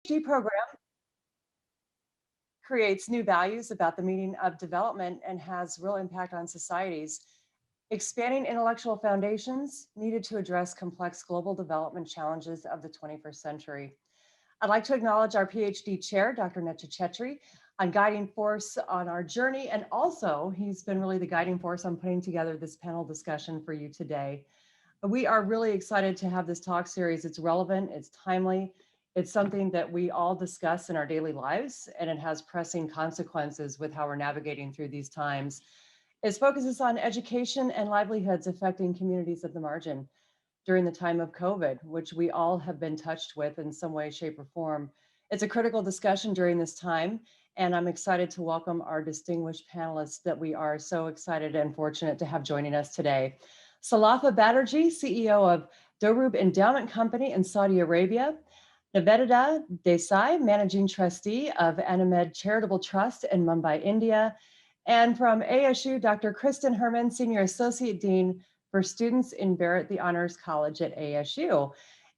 PhD program creates new values about the meaning of development and has real impact on societies, expanding intellectual foundations needed to address complex global development challenges of the 21st century. I'd like to acknowledge our PhD chair, Dr. Necha Chetri, on guiding force on our journey. And also he's been really the guiding force on putting together this panel discussion for you today. We are really excited to have this talk series. It's relevant, it's timely, it's something that we all discuss in our daily lives, and it has pressing consequences with how we're navigating through these times. It focuses on education and livelihoods affecting communities at the margin during the time of COVID, which we all have been touched with in some way, shape, or form. It's a critical discussion during this time, and I'm excited to welcome our distinguished panelists that we are so excited and fortunate to have joining us today. Salafa Batterjee, CEO of Dorub Endowment Company in Saudi Arabia. Nivedita Desai, Managing Trustee of Animed Charitable Trust in Mumbai, India. And from ASU, Dr. Kristen Hermann, Senior Associate Dean for Students in Barrett the Honors College at ASU.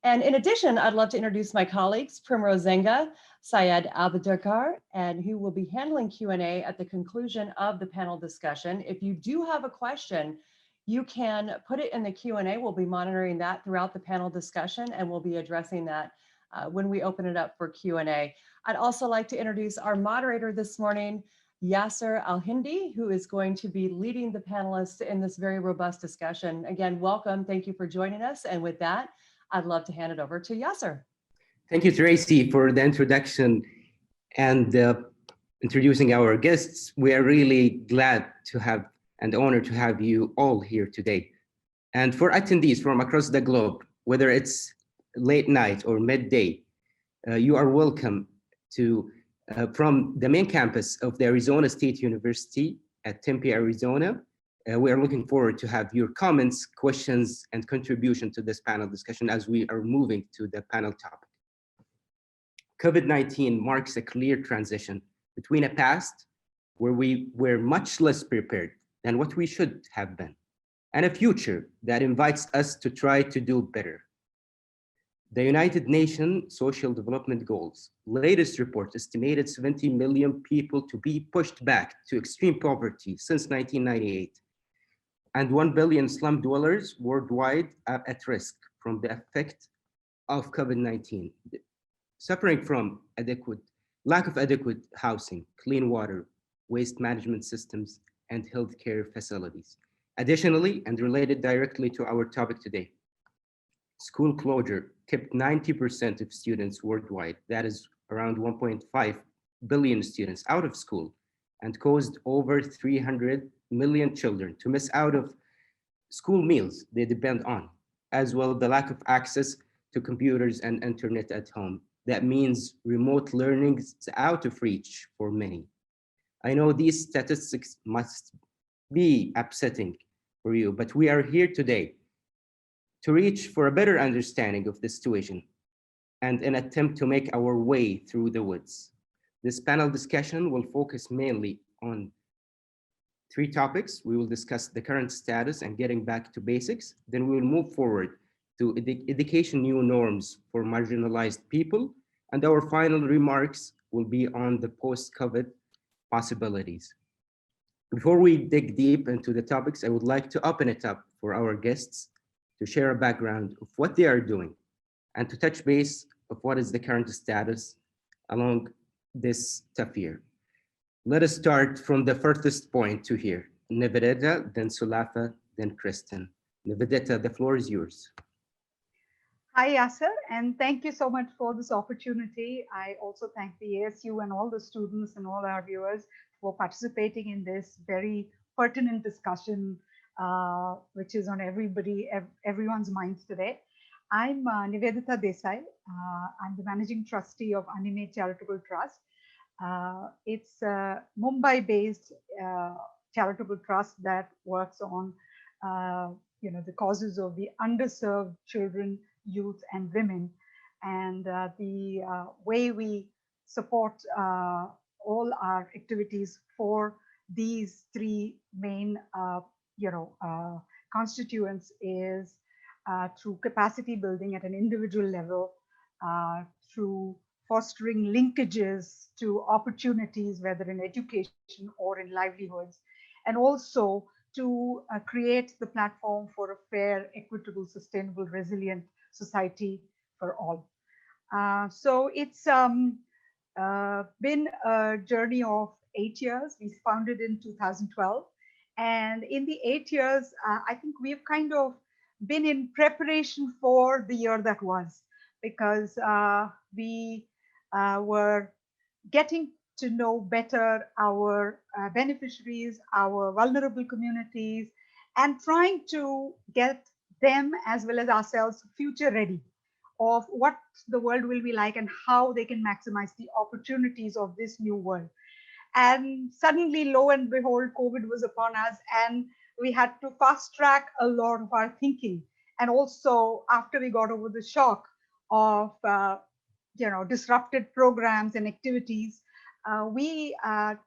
And in addition, I'd love to introduce my colleagues, Primrose Zenga, Syed Abdurkar, and who will be handling Q&A at the conclusion of the panel discussion. If you do have a question, you can put it in the Q&A. We'll be monitoring that throughout the panel discussion, and we'll be addressing that when we open it up for Q&A. I'd also like to introduce our moderator this morning, Yasser Al-Hindi, who is going to be leading the panelists in this very robust discussion. Again, welcome. Thank you for joining us. And with that, I'd love to hand it over to Yasser. Thank you, Tracy, for the introduction and introducing our guests. We are really glad to have and honored to have you all here today. And for attendees from across the globe, whether it's late night or midday, you are welcome to from the main campus of the Arizona State University at Tempe, Arizona. We are looking forward to have your comments, questions, and contribution to this panel discussion as we are moving to the panel topic. COVID-19 marks a clear transition between a past where we were much less prepared than what we should have been, and a future that invites us to try to do better. The United Nations Social Development Goals latest report estimated 70 million people to be pushed back to extreme poverty since 1998, and 1 billion slum dwellers worldwide are at risk from the effect of COVID-19, suffering from lack of adequate housing, clean water, waste management systems, and healthcare facilities. Additionally, and related directly to our topic today, school closure kept 90% of students worldwide, that is around 1.5 billion students, out of school, and caused over 300 million children to miss out of school meals they depend on, as well as the lack of access to computers and internet at home. That means remote learning is out of reach for many. I know these statistics must be upsetting for you, but we are here today to reach for a better understanding of the situation and an attempt to make our way through the woods. This panel discussion will focus mainly on 3 topics. We will discuss the current status and getting back to basics. Then we will move forward to education new norms for marginalized people. And our final remarks will be on the post-COVID possibilities. Before we dig deep into the topics, I would like to open it up for our guests to share a background of what they are doing and to touch base of what is the current status along this tough year. Let us start from the furthest point to here. Nivedita, then Sulafa, then Kristen. Nivedita, the floor is yours. Hi, Yasser, and thank you so much for this opportunity. I also thank the ASU and all the students and all our viewers for participating in this very pertinent discussion, which is on everyone's minds today. I'm Nivedita Desai. I'm the Managing Trustee of Animed Charitable Trust. It's a Mumbai-based charitable trust that works on the causes of the underserved children, youth, and women. And the way we support all our activities for these 3 main constituents is through capacity building at an individual level, through fostering linkages to opportunities, whether in education or in livelihoods, and also to create the platform for a fair, equitable, sustainable, resilient society for all. So it's been a journey of 8 years. We founded in 2012. And in the 8 years, I think we've kind of been in preparation for the year that was, because we were getting to know better our beneficiaries, our vulnerable communities, and trying to get them as well as ourselves future ready of what the world will be like and how they can maximize the opportunities of this new world. And suddenly, lo and behold, COVID was upon us, and we had to fast track a lot of our thinking. And also, after we got over the shock of disrupted programs and activities, we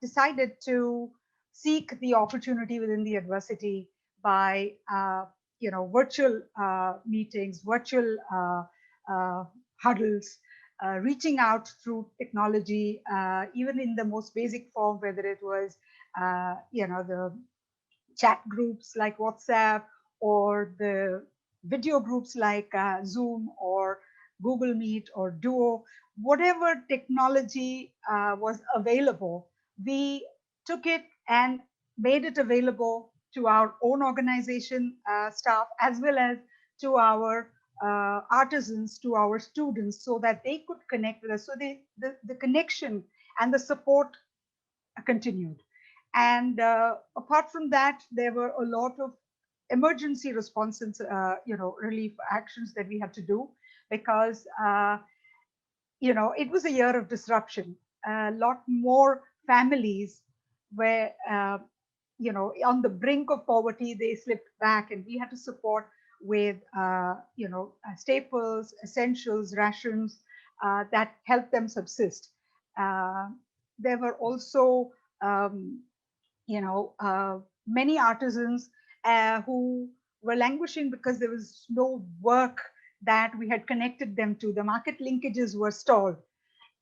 decided to seek the opportunity within the adversity by virtual meetings, virtual huddles, reaching out through technology, even in the most basic form, whether it was the chat groups like WhatsApp, or the video groups like Zoom or Google Meet or Duo. Whatever technology was available, we took it and made it available to our own organization staff, as well as to our artisans, to our students, so that they could connect with us. So the connection and the support continued. And apart from that, there were a lot of emergency responses, relief actions that we had to do, because it was a year of disruption. A lot more families were on the brink of poverty. They slipped back, and we had to support with staples, essentials, rations that helped them subsist. There were also many artisans who were languishing because there was no work that we had connected them to. The market linkages were stalled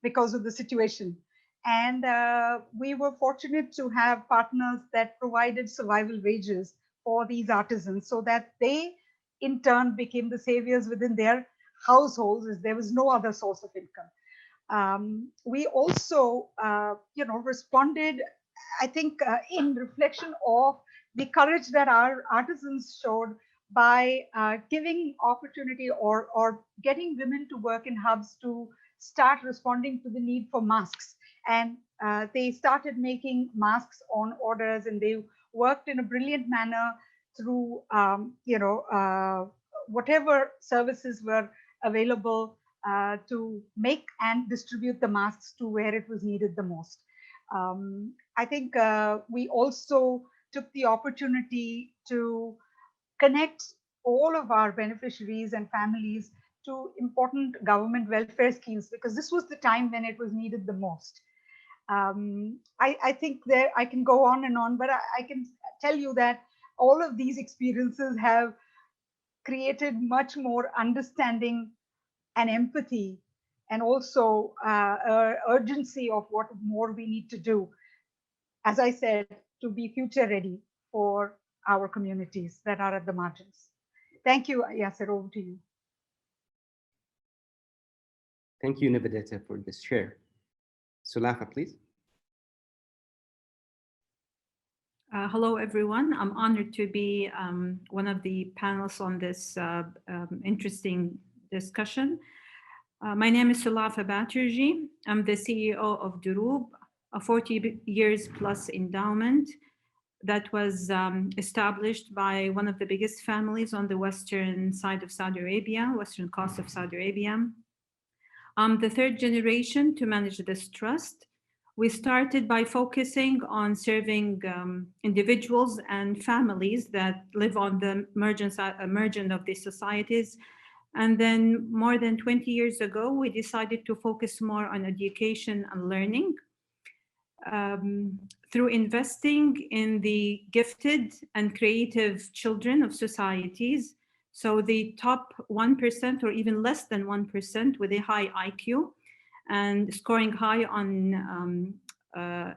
because of the situation. And we were fortunate to have partners that provided survival wages for these artisans, so that they in turn became the saviors within their households, as there was no other source of income. We also responded, I think, in reflection of the courage that our artisans showed by giving opportunity or getting women to work in hubs to start responding to the need for masks. And they started making masks on orders, and they worked in a brilliant manner through whatever services were available to make and distribute the masks to where it was needed the most. I think we also took the opportunity to connect all of our beneficiaries and families to important government welfare schemes, because this was the time when it was needed the most. I think that I can go on and on, but I can tell you that all of these experiences have created much more understanding and empathy, and also urgency of what more we need to do, as I said, to be future ready for our communities that are at the margins. Thank you, Yasser, over to you. Thank you, Nivedita, for this share. Sulafa, please. Hello, everyone. I'm honored to be one of the panelists on this interesting discussion. My name is Sulafa Baturji. I'm the CEO of Durub, a 40 years plus endowment that was established by one of the biggest families on the western side of Saudi Arabia, western coast of Saudi Arabia. I'm the third generation to manage this trust. We started by focusing on serving individuals and families that live on the margin of these societies. And then more than 20 years ago, we decided to focus more on education and learning through investing in the gifted and creative children of societies. So the top 1% or even less than 1% with a high IQ. and scoring high on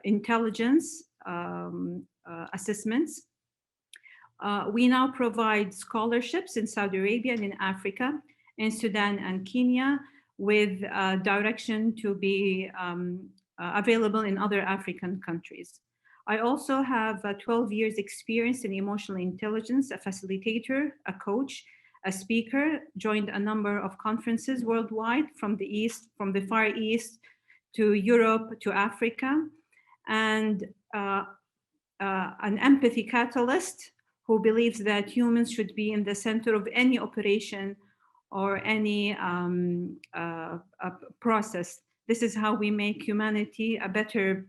intelligence assessments. We now provide scholarships in Saudi Arabia and in Africa, in Sudan and Kenya, with direction to be available in other African countries. I also have 12 years experience in emotional intelligence, a facilitator, a coach, a speaker, joined a number of conferences worldwide, from the East, from the Far East to Europe to Africa, and an empathy catalyst who believes that humans should be in the center of any operation or any process. This is how we make humanity a better,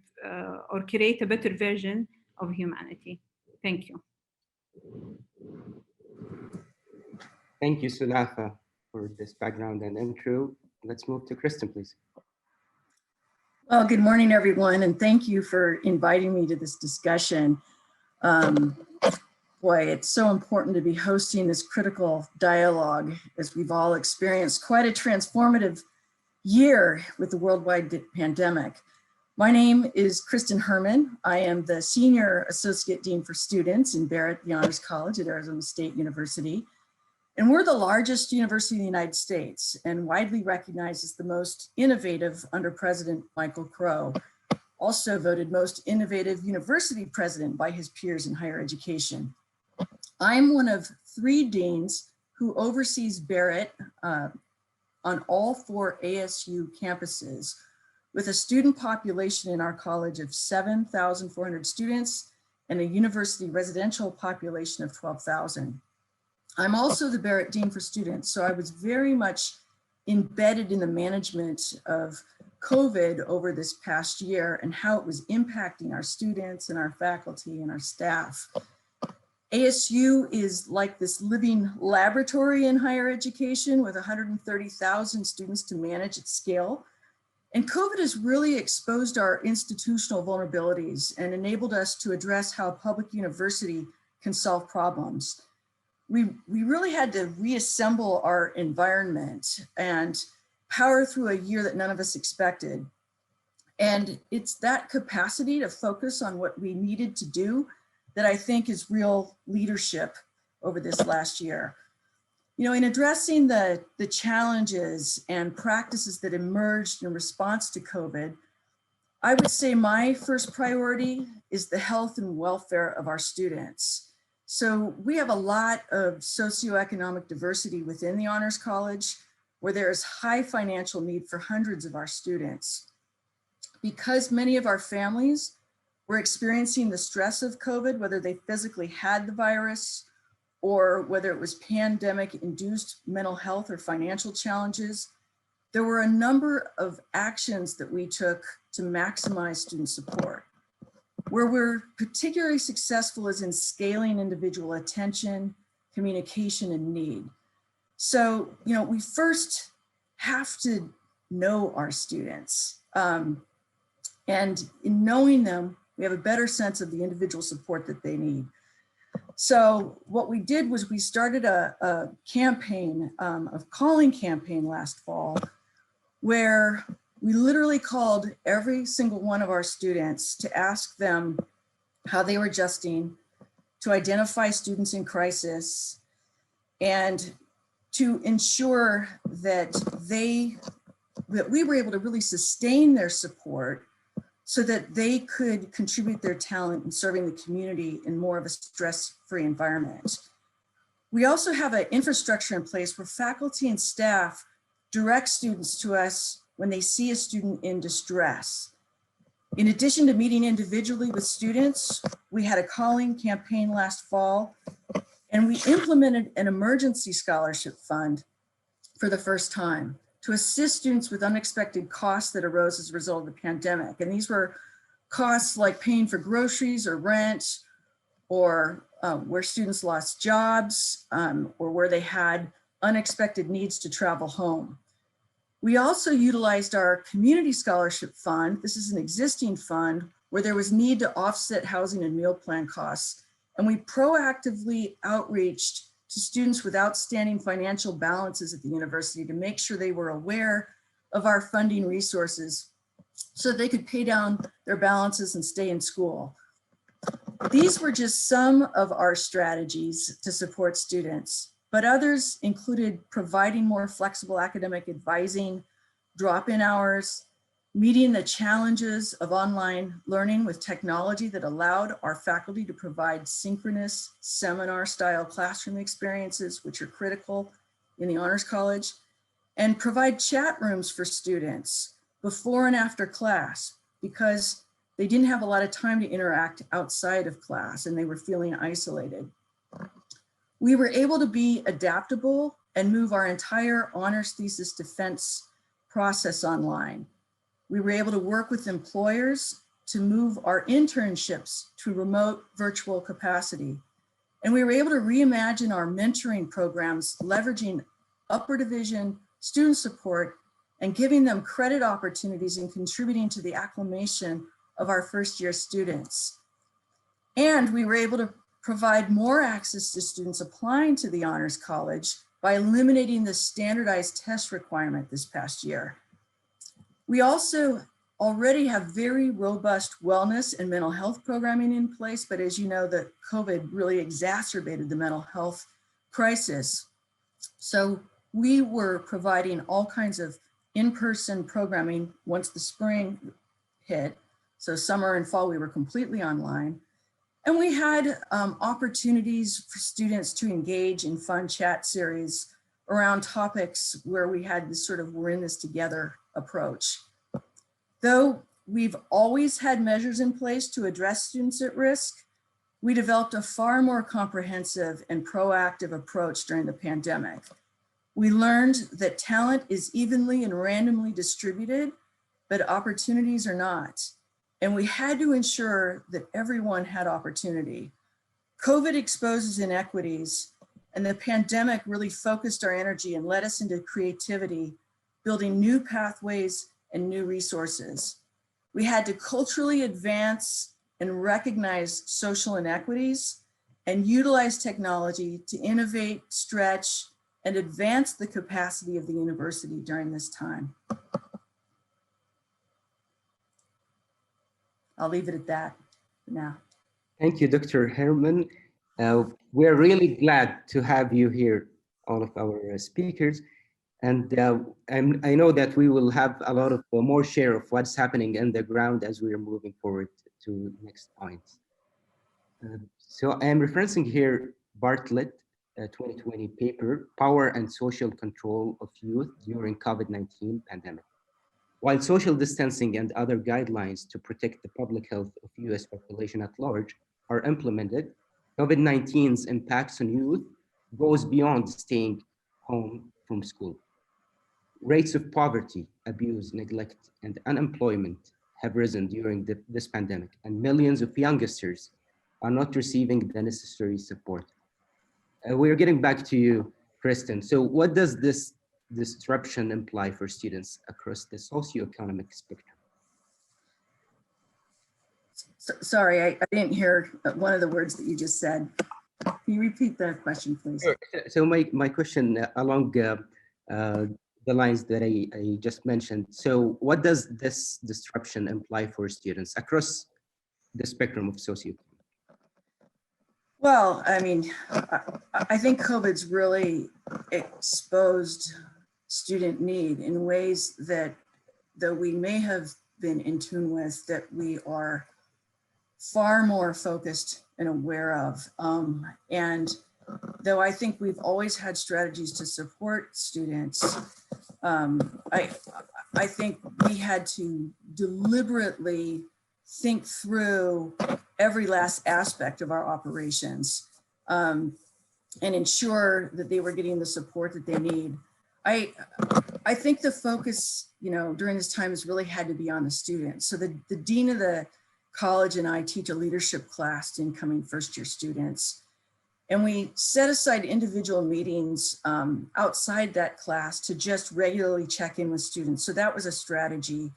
or create a better version of humanity. Thank you. Thank you, Sulafa, for this background and intro. Let's move to Kristen, please. Well, good morning, everyone, and thank you for inviting me to this discussion. Boy, it's so important to be hosting this critical dialogue, as we've all experienced quite a transformative year with the worldwide pandemic. My name is Kristen Hermann. I am the Senior Associate Dean for Students in Barrett, the Honors College at Arizona State University. And we're the largest university in the United States and widely recognized as the most innovative under President Michael Crow. Also voted most innovative university president by his peers in higher education. I'm one of 3 deans who oversees Barrett on all 4 ASU campuses, with a student population in our college of 7,400 students and a university residential population of 12,000. I'm also the Barrett Dean for Students, so I was very much embedded in the management of COVID over this past year and how it was impacting our students and our faculty and our staff. ASU is like this living laboratory in higher education with 130,000 students to manage at scale. And COVID has really exposed our institutional vulnerabilities and enabled us to address how a public university can solve problems. We really had to reassemble our environment and power through a year that none of us expected. And it's that capacity to focus on what we needed to do that I think is real leadership over this last year. You know, in addressing the challenges and practices that emerged in response to COVID, I would say my first priority is the health and welfare of our students. So we have a lot of socioeconomic diversity within the Honors College, where there is high financial need for hundreds of our students. Because many of our families were experiencing the stress of COVID, whether they physically had the virus or whether it was pandemic-induced mental health or financial challenges, there were a number of actions that we took to maximize student support. Where we're particularly successful is in scaling individual attention, communication, and need. So, you know, we first have to know our students. And in knowing them, we have a better sense of the individual support that they need. So what we did was we started a campaign, a calling campaign last fall, where we literally called every single one of our students to ask them how they were adjusting, to identify students in crisis, and to ensure that we were able to really sustain their support so that they could contribute their talent in serving the community in more of a stress-free environment. We also have an infrastructure in place where faculty and staff direct students to us when they see a student in distress. In addition to meeting individually with students, we had a calling campaign last fall, and we implemented an emergency scholarship fund for the first time to assist students with unexpected costs that arose as a result of the pandemic. And these were costs like paying for groceries or rent, or where students lost jobs, or where they had unexpected needs to travel home. We also utilized our community scholarship fund. This is an existing fund where there was need to offset housing and meal plan costs. And we proactively outreached to students with outstanding financial balances at the university to make sure they were aware of our funding resources so they could pay down their balances and stay in school. These were just some of our strategies to support students, but others included providing more flexible academic advising, drop-in hours, meeting the challenges of online learning with technology that allowed our faculty to provide synchronous seminar-style classroom experiences, which are critical in the Honors College, and provide chat rooms for students before and after class, because they didn't have a lot of time to interact outside of class and they were feeling isolated. We were able to be adaptable and move our entire honors thesis defense process online. We were able to work with employers to move our internships to remote virtual capacity. And we were able to reimagine our mentoring programs, leveraging upper division student support and giving them credit opportunities and contributing to the acclimation of our first year students. And we were able to provide more access to students applying to the Honors College by eliminating the standardized test requirement this past year. We also already have very robust wellness and mental health programming in place, but as you know, the COVID really exacerbated the mental health crisis. So we were providing all kinds of in-person programming once the spring hit. So summer and fall, we were completely online. And we had opportunities for students to engage in fun chat series around topics where we had this sort of we're in this together approach. Though we've always had measures in place to address students at risk, we developed a far more comprehensive and proactive approach during the pandemic. We learned that talent is evenly and randomly distributed, but opportunities are not. And we had to ensure that everyone had opportunity. COVID exposes inequities, and the pandemic really focused our energy and led us into creativity, building new pathways and new resources. We had to culturally advance and recognize social inequities and utilize technology to innovate, stretch, and advance the capacity of the university during this time. I'll leave it at that for now. Thank you, Dr. Hermann. We're really glad to have you here, all of our speakers. And I know that we will have a lot of more share of what's happening in the ground as we are moving forward to next points. So I am referencing here Bartlett 2020 paper, Power and Social Control of Youth During COVID-19 Pandemic. While social distancing and other guidelines to protect the public health of US population at large are implemented, COVID-19's impacts on youth goes beyond staying home from school. Rates of poverty, abuse, neglect, and unemployment have risen during this pandemic, and millions of youngsters are not receiving the necessary support. We're getting back to you, Kristen. So what does this disruption imply for students across the socioeconomic spectrum? Sorry, I didn't hear one of the words that you just said. Can you repeat the question, please? Sure. So my question along the lines that I just mentioned. So what does this disruption imply for students across the spectrum of socioeconomic? Well, I mean, I think COVID's really exposed student need in ways that, though we may have been in tune with, that we are far more focused and aware of. And though I think we've always had strategies to support students, I think we had to deliberately think through every last aspect of our operations and ensure that they were getting the support that they need. I think the focus, during this time has really had to be on the students. So the dean of the college and I teach a leadership class to incoming first year students. And we set aside individual meetings outside that class to just regularly check in with students. So that was a strategy.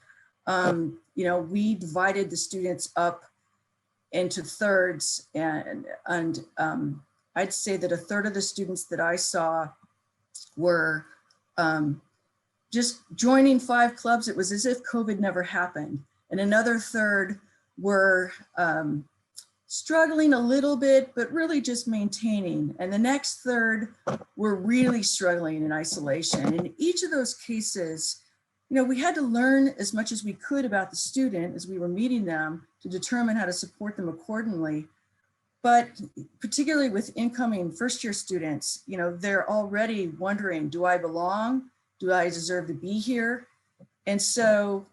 We divided the students up into thirds, and I'd say that a third of the students that I saw were just joining 5 clubs, it was as if COVID never happened. And another third were struggling a little bit, but really just maintaining. And the next third were really struggling in isolation. In each of those cases, we had to learn as much as we could about the student as we were meeting them to determine how to support them accordingly. But particularly with incoming first-year students, they're already wondering, do I belong? Do I deserve to be here? And so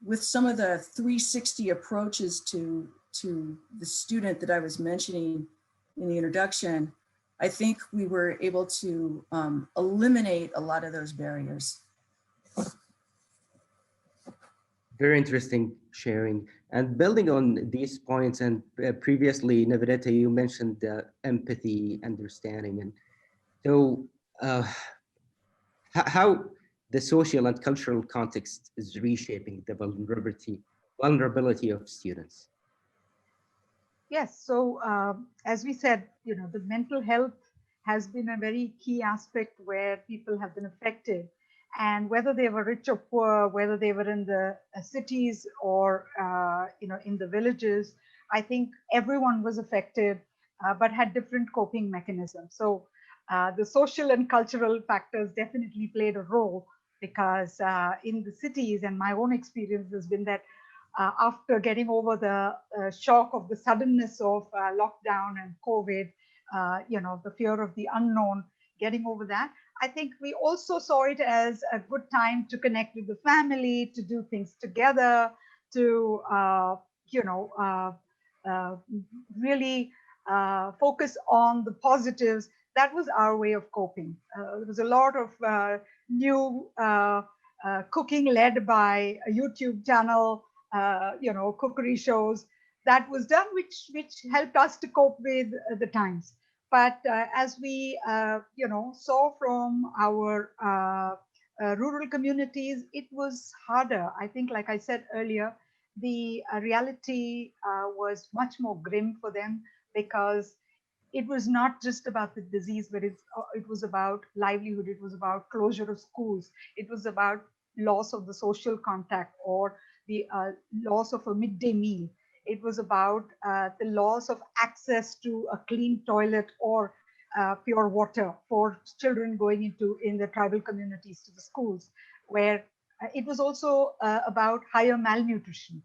with some of the 360 approaches to the student that I was mentioning in the introduction, I think we were able to eliminate a lot of those barriers. Very interesting sharing. And building on these points, and previously, Navarrete, you mentioned empathy, understanding, and so how the social and cultural context is reshaping the vulnerability of students. Yes, so as we said, the mental health has been a very key aspect where people have been affected. And whether they were rich or poor, whether they were in the cities or in the villages, I think everyone was affected, but had different coping mechanisms. So the social and cultural factors definitely played a role, because in the cities, and my own experience has been that after getting over the shock of the suddenness of lockdown and COVID, the fear of the unknown, getting over that, I think we also saw it as a good time to connect with the family, to do things together, to really focus on the positives. That was our way of coping. There was a lot of new cooking led by a YouTube channel, cookery shows that was done, which helped us to cope with the times. But as we, saw from our rural communities, it was harder. I think, like I said earlier, the reality was much more grim for them, because it was not just about the disease, but it was about livelihood. It was about closure of schools. It was about loss of the social contact, or the loss of a midday meal. It was about the loss of access to a clean toilet or pure water for children going in the tribal communities to the schools, where it was also about higher malnutrition,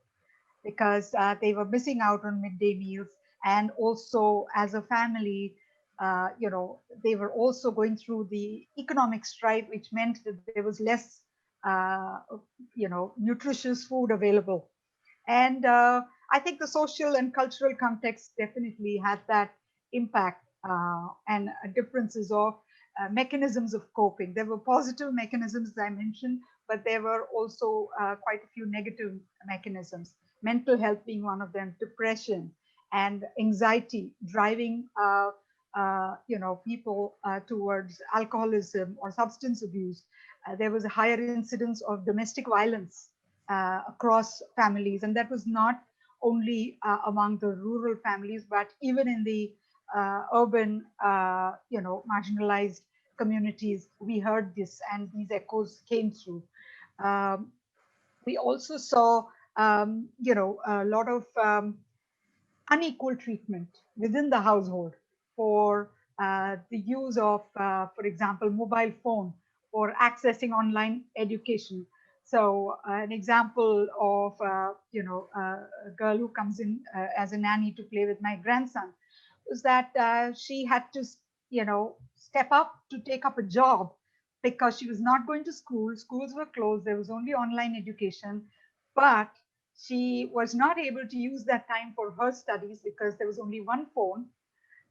because they were missing out on midday meals. And also as a family, they were also going through the economic strife, which meant that there was less, nutritious food available. And I think the social and cultural context definitely had that impact, and differences of mechanisms of coping. There were positive mechanisms, as I mentioned, but there were also quite a few negative mechanisms. Mental health being one of them, depression and anxiety driving people towards alcoholism or substance abuse. There was a higher incidence of domestic violence across families, and that was not only among the rural families, but even in the urban, marginalized communities. We heard this, and these echoes came through. We also saw, a lot of unequal treatment within the household for the use of, for example, mobile phone for accessing online education. So an example of, a girl who comes in as a nanny to play with my grandson was that she had to, step up to take up a job, because she was not going to school. Schools were closed. There was only online education, but she was not able to use that time for her studies because there was only one phone,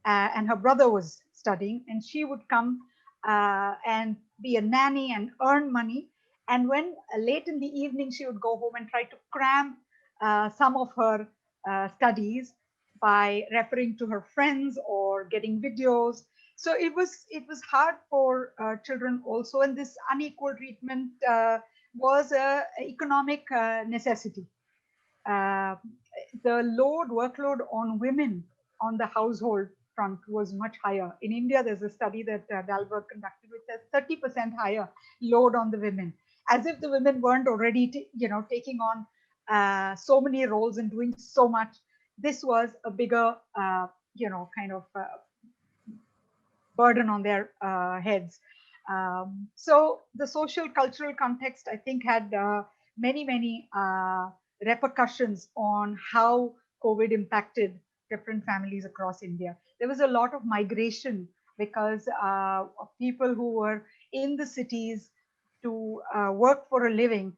and her brother was studying, and she would come and be a nanny and earn money. And when late in the evening, she would go home and try to cram some of her studies by referring to her friends or getting videos. So it was hard for children also, and this unequal treatment was a economic necessity. The workload on women on the household front was much higher. In India, there's a study that Dalberg conducted, which says 30% higher load on the women. as if the women weren't already, taking on so many roles and doing so much. This was a bigger, kind of burden on their heads. So the social cultural context, I think, had many repercussions on how COVID impacted different families across India. There was a lot of migration because of people who were in the cities to work for a living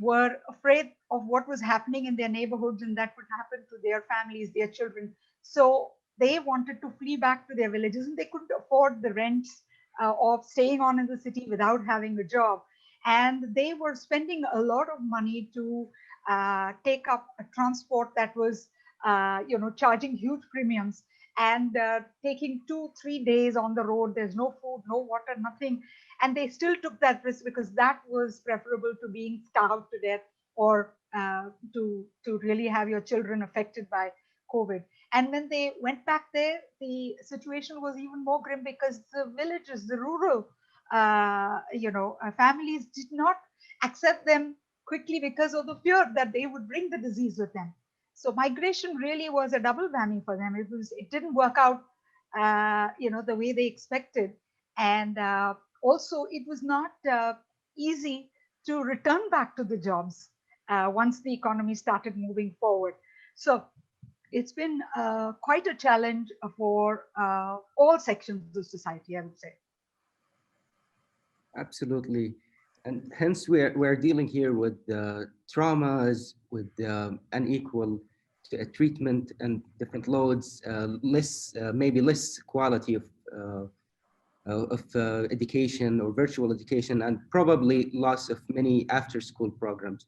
were afraid of what was happening in their neighborhoods and that would happen to their families, their children. So they wanted to flee back to their villages and they couldn't afford the rents of staying on in the city without having a job. And they were spending a lot of money to take up a transport that was, charging huge premiums and taking 2-3 days on the road. There's no food, no water, nothing. And they still took that risk because that was preferable to being starved to death or to really have your children affected by COVID. And when they went back there, the situation was even more grim because the villages, the rural, families did not accept them quickly because of the fear that they would bring the disease with them. So migration really was a double whammy for them. It didn't work out, the way they expected, and also it was not easy to return back to the jobs once the economy started moving forward. So it's been quite a challenge for all sections of society, I would say. Absolutely. And hence we're dealing here with traumas, with unequal treatment and different loads, maybe less quality of education or virtual education, and probably loss of many after-school programs.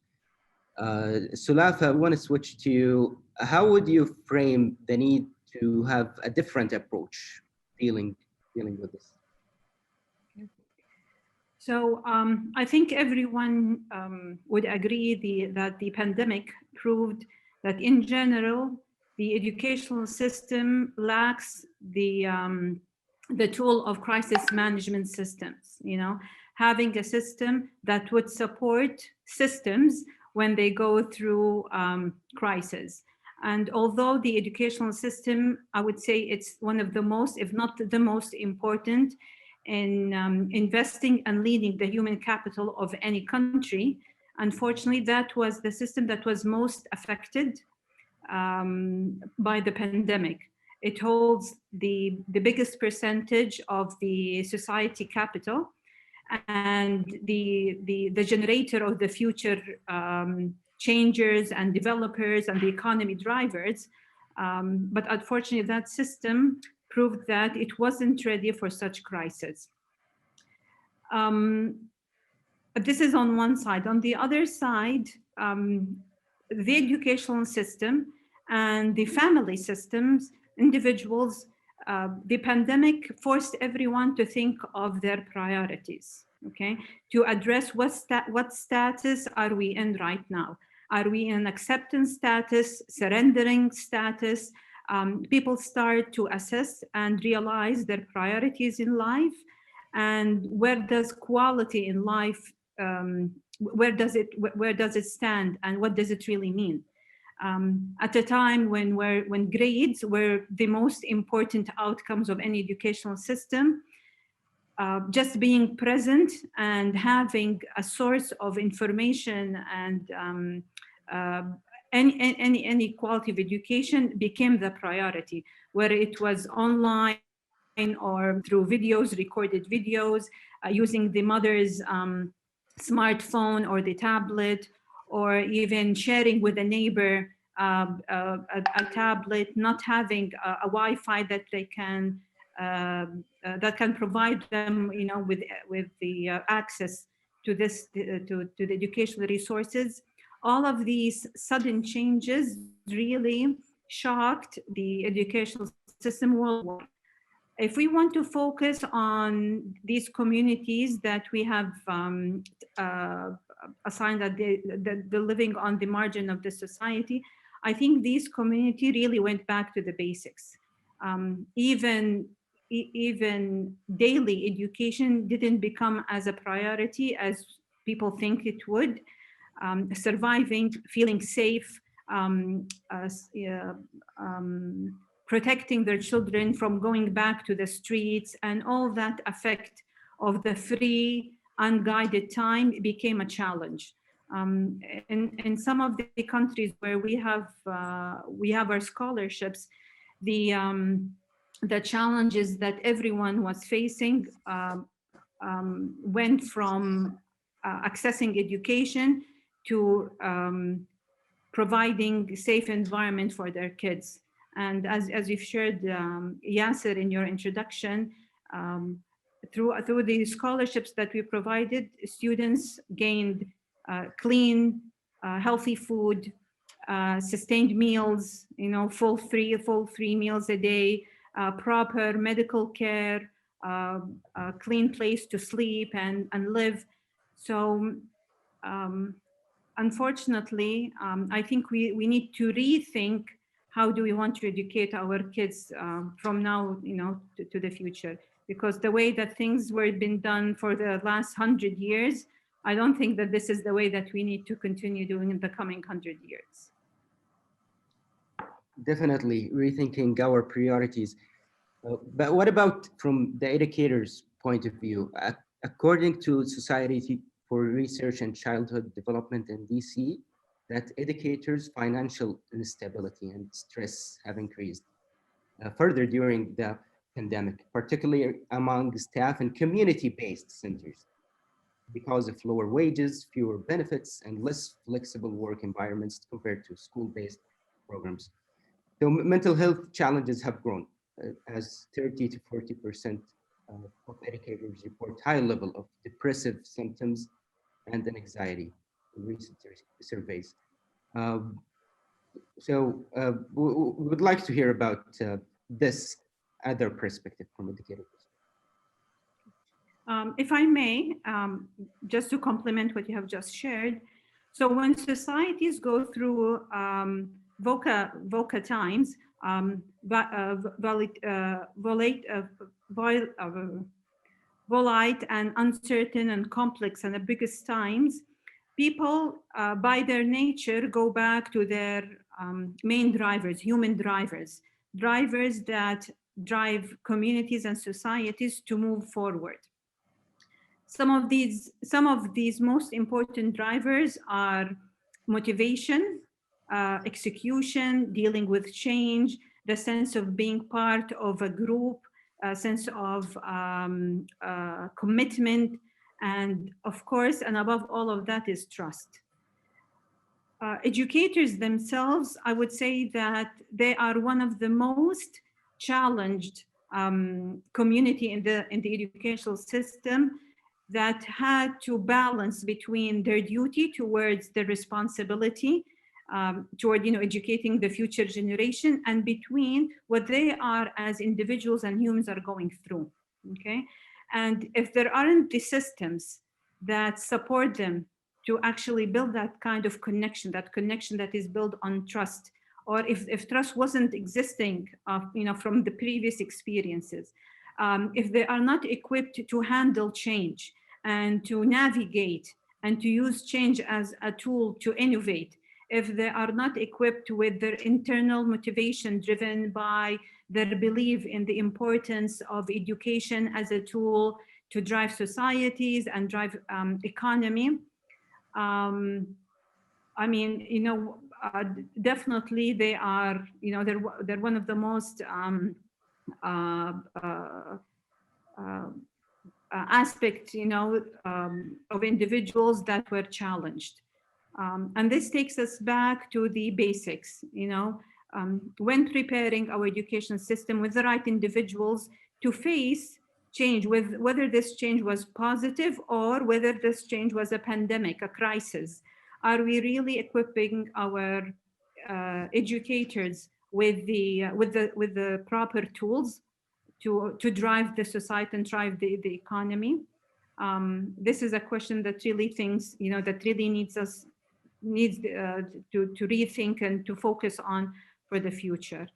Sulafa, I want to switch to you. How would you frame the need to have a different approach dealing with this? So I think everyone would agree that the pandemic proved that in general, the educational system lacks the tool of crisis management systems, having a system that would support systems when they go through crisis. And although the educational system, I would say it's one of the most, if not the most important in investing and leading the human capital of any country, unfortunately, that was the system that was most affected by the pandemic. It holds the biggest percentage of the society capital and the generator of the future changers and developers and the economy drivers. But unfortunately, that system proved that it wasn't ready for such crisis. This is on one side. On the other side, the educational system and the family systems, individuals, the pandemic forced everyone to think of their priorities, okay? To address what status are we in right now? Are we in acceptance status, surrendering status? People start to assess and realize their priorities in life, and where does quality in life, where does it stand, and what does it really mean? At a time when grades were the most important outcomes of any educational system, just being present and having a source of information and any quality of education became the priority, whether it was online or through videos, recorded videos, using the mother's smartphone or the tablet, or even sharing with a neighbor a tablet, not having a Wi-Fi that they can that can provide them, with the access to this to the educational resources. All of these sudden changes really shocked the educational system worldwide. If we want to focus on these communities that we have assigned that they're living on the margin of the society, I think these community really went back to the basics. Even daily education didn't become as a priority as people think it would. Surviving, feeling safe, protecting their children from going back to the streets, and all that effect of the free, unguided time became a challenge. In some of the countries where we have our scholarships, the challenges that everyone was facing went from accessing education to providing safe environment for their kids. And as you've shared, Yasser, in your introduction, through the scholarships that we provided, students gained clean, healthy food, sustained meals, full three meals a day, proper medical care, a clean place to sleep and live. So unfortunately, I think we need to rethink how do we want to educate our kids from now, to the future, because the way that things were been done for the last 100 years, I don't think that this is the way that we need to continue doing in the coming 100 years. Definitely rethinking our priorities. But what about from the educator's point of view? According to Society for Research and Childhood Development in DC, that educators' financial instability and stress have increased further during the pandemic, particularly among staff and community-based centers, because of lower wages, fewer benefits, and less flexible work environments compared to school-based programs. So mental health challenges have grown, as 30 to 40% of educators report high level of depressive symptoms and anxiety in recent surveys. So we would like to hear about this other perspective from educators. If I may, just to complement what you have just shared. So when societies go through VUCA times, volatile and uncertain and complex and the biggest times, people by their nature go back to their main drivers, human drivers that drive communities and societies to move forward. Some of these most important drivers are motivation, execution, dealing with change, the sense of being part of a group, a sense of commitment, and of course, and above all of that is trust. Educators themselves, I would say that they are one of the most challenged community in the educational system that had to balance between their duty towards the responsibility toward educating the future generation, and between what they are as individuals and humans are going through. Okay, and if there aren't the systems that support them to actually build that kind of connection that is built on trust, or if trust wasn't existing from the previous experiences, if they are not equipped to handle change and to navigate and to use change as a tool to innovate, if they are not equipped with their internal motivation driven by their belief in the importance of education as a tool to drive societies and drive economy, I mean, definitely they are, they're one of the most aspects, of individuals that were challenged. And this takes us back to the basics, when preparing our education system with the right individuals to face change, with whether this change was positive or whether this change was a pandemic, a crisis. Are we really equipping our educators with the proper tools to drive the society and drive the economy? This is a question that really thinks, that really needs to rethink and to focus on for the future.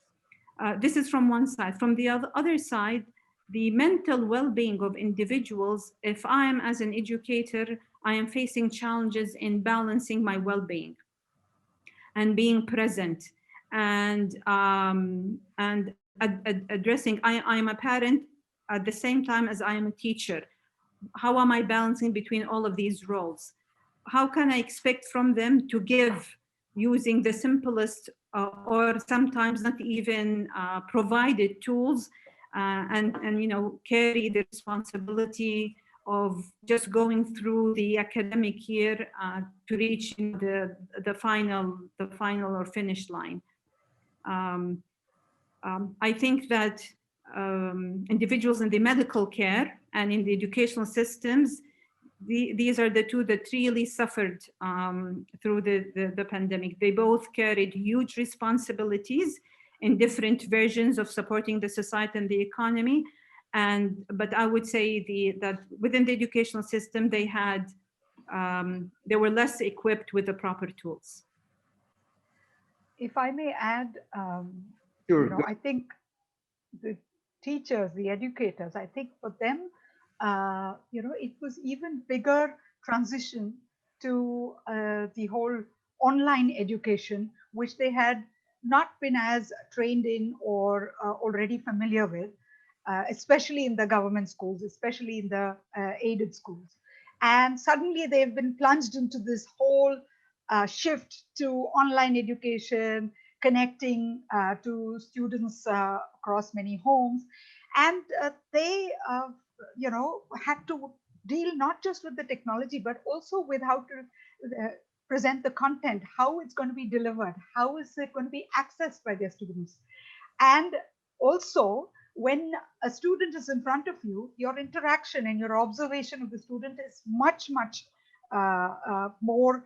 This is from one side. From the other side, the mental well-being of individuals, if I am as an educator, I am facing challenges in balancing my well-being and being present and addressing. I am a parent at the same time as I am a teacher. How am I balancing between all of these roles? How can I expect from them to give using the simplest or sometimes not even provided tools and carry the responsibility of just going through the academic year to reach the final or finish line. I think that individuals in the medical care and in the educational systems, these are the two that really suffered through the pandemic. They both carried huge responsibilities in different versions of supporting the society and the economy. But I would say that within the educational system, they were less equipped with the proper tools. If I may add, Sure. I think the teachers, the educators, I think for them, it was even bigger transition to the whole online education, which they had not been as trained in or already familiar with, especially in the government schools, especially in the aided schools. And suddenly they've been plunged into this whole shift to online education, connecting to students across many homes. And they, had to deal not just with the technology, but also with how to present the content, how it's going to be delivered, how is it going to be accessed by their students. And also, when a student is in front of you, your interaction and your observation of the student is much, much more,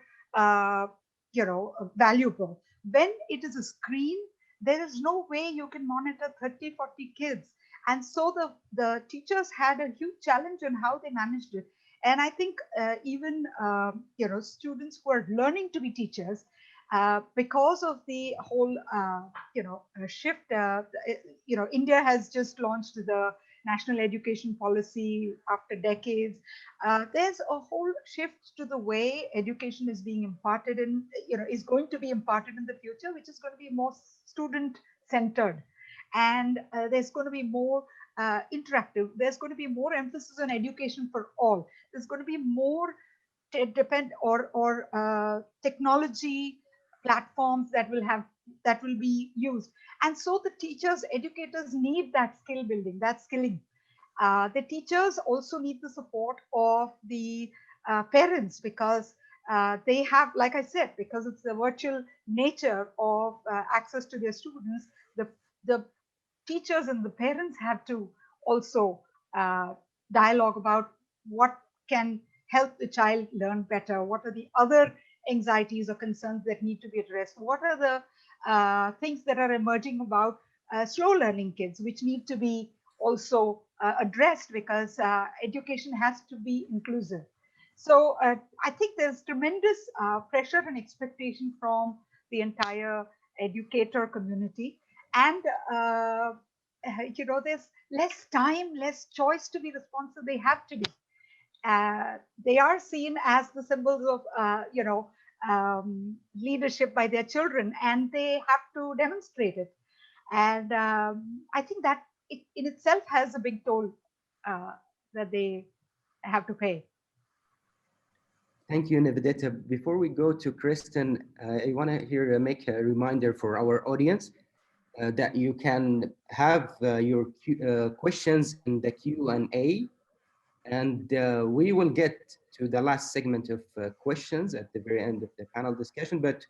valuable. When it is a screen, there is no way you can monitor 30, 40 kids. And so the teachers had a huge challenge on how they managed it. And I think even, students who are learning to be teachers, because of the whole, shift, India has just launched the national education policy after decades. There's a whole shift to the way education is being imparted and, is going to be imparted in the future, which is going to be more student centered. And there's going to be more interactive. There's going to be more emphasis on education for all. There's going to be more technology platforms that will be used. And so the teachers, educators need that skill building, that skilling. The teachers also need the support of the parents, because they have, like I said, because it's the virtual nature of access to their students, the teachers and the parents have to also dialogue about what can help the child learn better, what are the other anxieties or concerns that need to be addressed, what are the things that are emerging about slow learning kids, which need to be also addressed, because education has to be inclusive. So I think there's tremendous pressure and expectation from the entire educator community. And, there's less time, less choice to be responsible. They have to be. They are seen as the symbols of, leadership by their children, and they have to demonstrate it. And I think that it in itself has a big toll that they have to pay. Thank you, Nivedita. Before we go to Kristen, I want to make a reminder for our audience that you can have your questions in the Q&A, and we will get to the last segment of questions at the very end of the panel discussion, but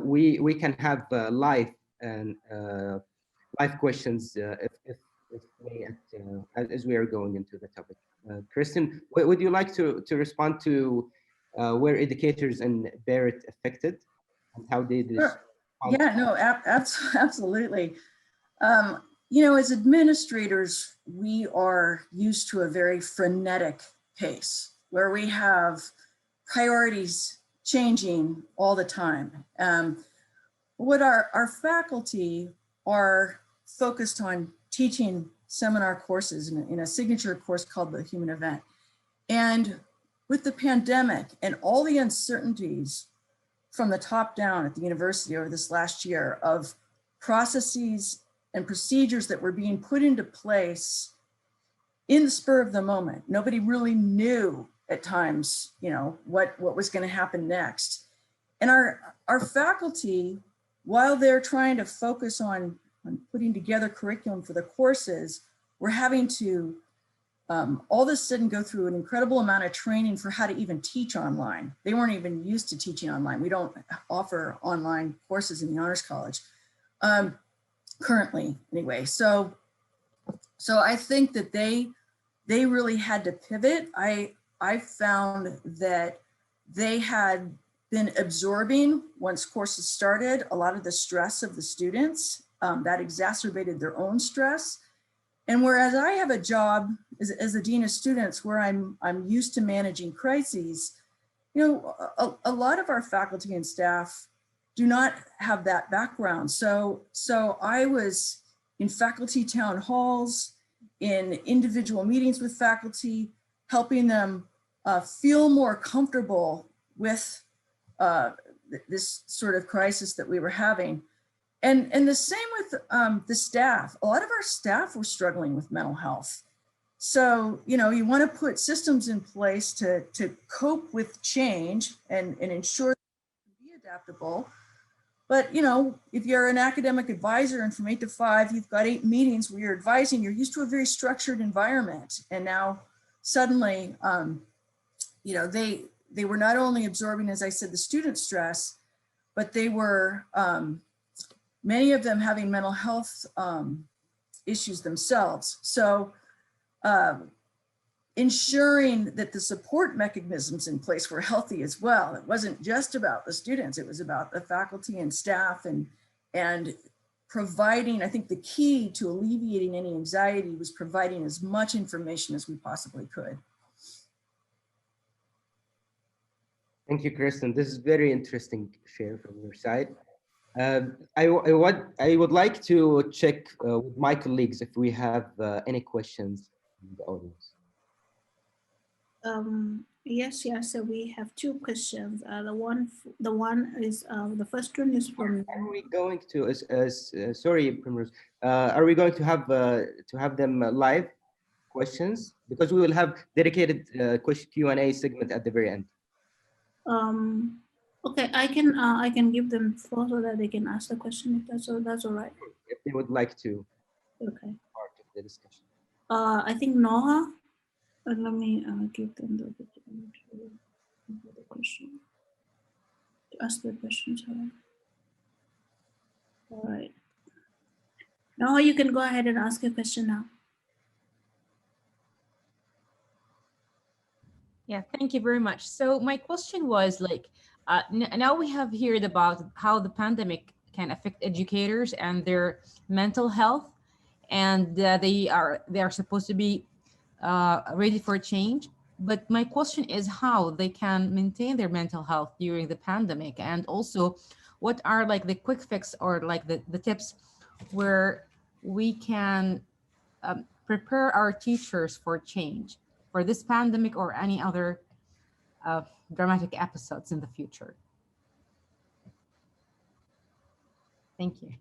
we can have live questions if we as we are going into the topic. Kristen, would you like to respond to where educators in Barrett affected and how they did? Sure. Yeah, no, absolutely. As administrators, we are used to a very frenetic pace where we have priorities changing all the time. What our faculty are focused on teaching seminar courses in a signature course called the Human Event. And with the pandemic and all the uncertainties from the top down at the university over this last year of processes and procedures that were being put into place in the spur of the moment. Nobody really knew at times, what was going to happen next. And our faculty, while they're trying to focus on putting together curriculum for the courses, we're having to all of a sudden go through an incredible amount of training for how to even teach online. They weren't even used to teaching online. We don't offer online courses in the Honors College currently anyway. So I think that they really had to pivot. I found that they had been absorbing, once courses started, a lot of the stress of the students that exacerbated their own stress. And whereas I have a job as a dean of students where I'm used to managing crises, a lot of our faculty and staff do not have that background. So I was in faculty town halls, in individual meetings with faculty, helping them feel more comfortable with this sort of crisis that we were having. And the same with the staff. A lot of our staff were struggling with mental health. So, you want to put systems in place to cope with change and ensure that you can be adaptable. But, if you're an academic advisor and from 8 to 5, you've got 8 meetings where you're advising, you're used to a very structured environment. And now suddenly, they were not only absorbing, as I said, the student stress, but they were, many of them having mental health issues themselves. So ensuring that the support mechanisms in place were healthy as well. It wasn't just about the students, it was about the faculty and staff and providing, I think the key to alleviating any anxiety was providing as much information as we possibly could. Thank you, Kristen. This is very interesting share from your side. I would like to check with my colleagues if we have any questions in the audience. Yes, so we have 2 questions. The first one is from. Are we going to? Sorry, Primrose. Are we going to have them live questions, because we will have dedicated Q&A segment at the very end. Okay, I can give them floor so that they can ask the question if that's all right. If they would like to. Okay. Part of the discussion. I think Noah. Let me give them the opportunity to ask the question. Sorry. All right. Noah, you can go ahead and ask your question now. Yeah, thank you very much. So my question was now we have heard about how the pandemic can affect educators and their mental health, and they are supposed to be ready for change. But my question is how they can maintain their mental health during the pandemic, and also what are the quick fix or the tips where we can prepare our teachers for change for this pandemic or any other dramatic episodes in the future. Thank you.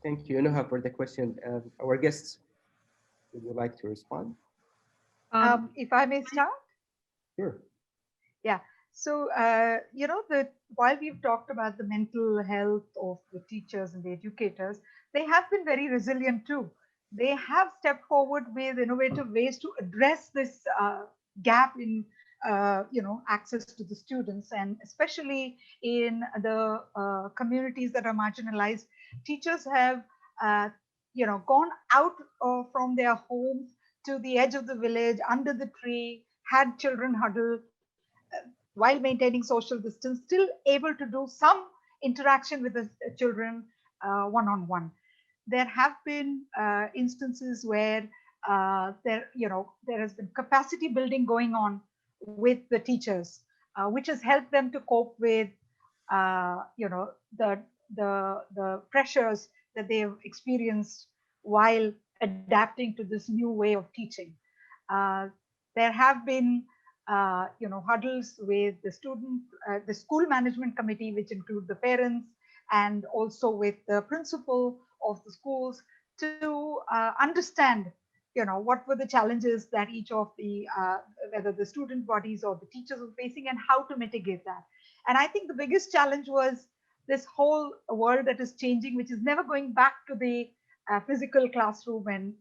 Thank you, Noha, for the question. Our guests, would you like to respond? If I may start? Sure. Yeah. So, while we've talked about the mental health of the teachers and the educators, they have been very resilient too. They have stepped forward with innovative ways to address this gap in, access to the students, and especially in the communities that are marginalized. Teachers have, gone out from their homes to the edge of the village, under the tree, had children huddle, while maintaining social distance, still able to do some interaction with the children one-on-one. There have been instances where there has been capacity building going on with the teachers, which has helped them to cope with the pressures that they have experienced while adapting to this new way of teaching. There have been huddles with the the school management committee, which include the parents, and also with the principal of the schools to understand, what were the challenges that each of the, whether the student bodies or the teachers were facing, and how to mitigate that. And I think the biggest challenge was this whole world that is changing, which is never going back to the physical classroom and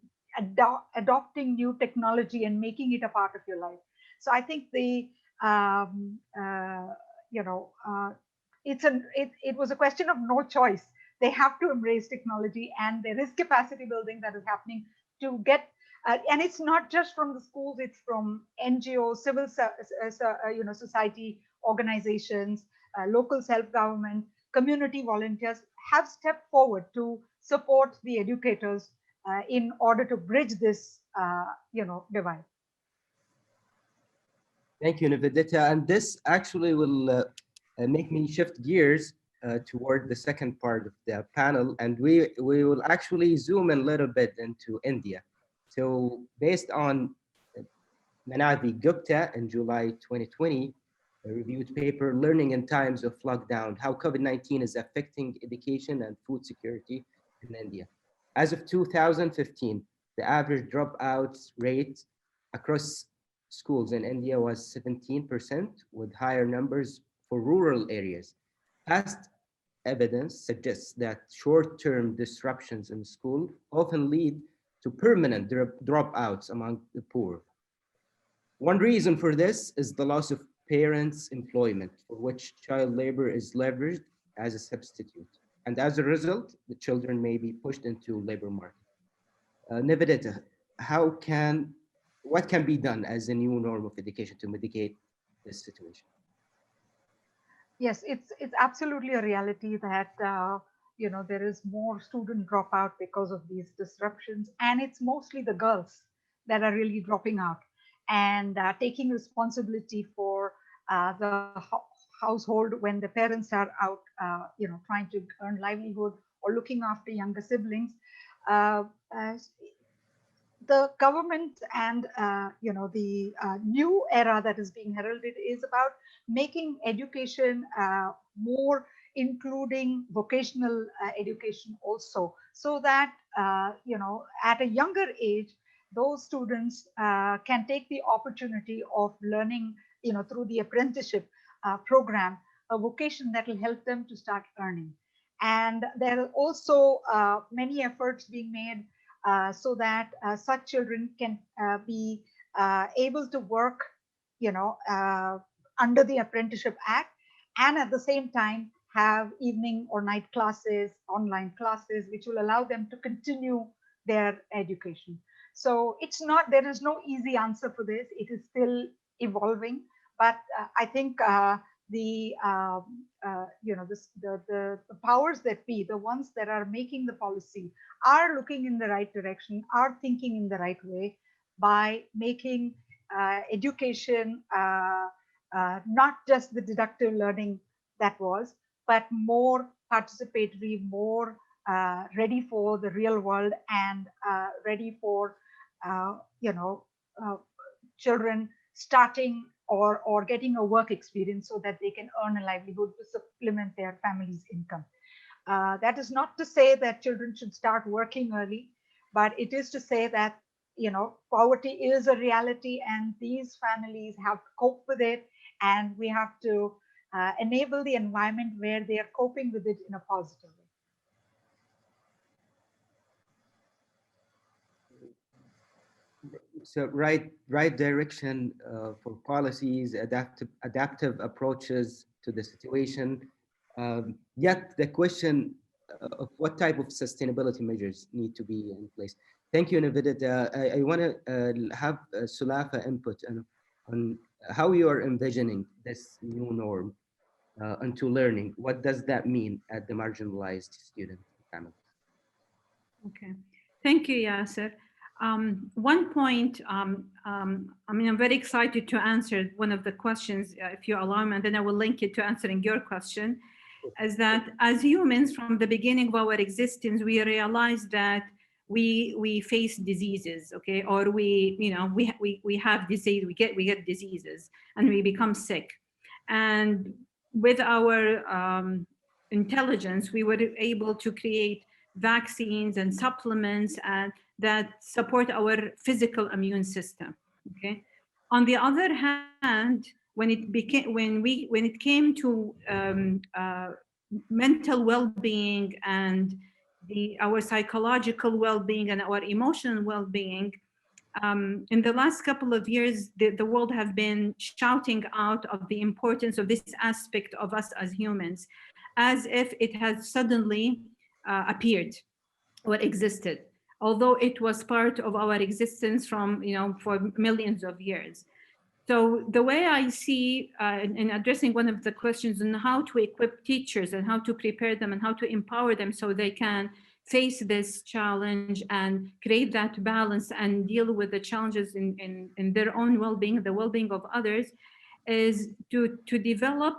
adopting new technology and making it a part of your life. So I think the it was a question of no choice. They have to embrace technology, and there is capacity building that is happening to get. And it's not just from the schools; it's from NGOs, civil society organizations, local self-government, community volunteers have stepped forward to support the educators in order to bridge this, divide. Thank you, Nivedita. And this actually will make me shift gears toward the second part of the panel. And we will actually zoom in a little bit into India. So based on Manavi Gupta in July 2020, a reviewed paper, Learning in Times of Lockdown, How COVID-19 is Affecting Education and Food Security in India. As of 2015, the average dropout rate across schools in India was 17%, with higher numbers for rural areas. Past evidence suggests that short-term disruptions in school often lead to permanent dropouts among the poor. One reason for this is the loss of parents' employment, for which child labor is leveraged as a substitute. And as a result, the children may be pushed into labor market. Nivedita, what can be done as a new norm of education to mitigate this situation? Yes, it's absolutely a reality that there is more student dropout because of these disruptions, and it's mostly the girls that are really dropping out and taking responsibility for the household when the parents are out, trying to earn livelihood or looking after younger siblings. The government and the new era that is being heralded is about making education more including vocational education also, so that at a younger age those students can take the opportunity of learning through the apprenticeship program, a vocation that will help them to start earning. And there are also many efforts being made so that such children can be able to work, under the Apprenticeship Act, and at the same time have evening or night classes, online classes, which will allow them to continue their education. So there is no easy answer for this. It is still evolving, but I think the powers that be, the ones that are making the policy, are looking in the right direction, are thinking in the right way by making education not just the deductive learning that was, but more participatory, more ready for the real world, and ready for children starting or getting a work experience so that they can earn a livelihood to supplement their family's income. That is not to say that children should start working early, but it is to say that poverty is a reality, and these families have to cope with it, and we have to enable the environment where they are coping with it in a positive way. So right direction for policies, adaptive approaches to the situation. Yet the question of what type of sustainability measures need to be in place. Thank you, Nivedita. I want to have Sulafa input on how you are envisioning this new norm into learning. What does that mean at the marginalized student family? Okay, thank you, Yasser. One point, I'm very excited to answer one of the questions, if you allow me, and then I will link it to answering your question, is that as humans, from the beginning of our existence, we realized that we face diseases, okay, or we have disease, we get diseases and we become sick. And with our intelligence, we were able to create vaccines and supplements and that support our physical immune system. Okay. On the other hand, when it came to mental well-being and our psychological well-being and our emotional well-being, in the last couple of years, the world have been shouting out of the importance of this aspect of us as humans, as if it has suddenly appeared or existed, although it was part of our existence from, for millions of years. So the way I see in addressing one of the questions on how to equip teachers and how to prepare them and how to empower them so they can face this challenge and create that balance and deal with the challenges in their own well-being, the well-being of others, is to develop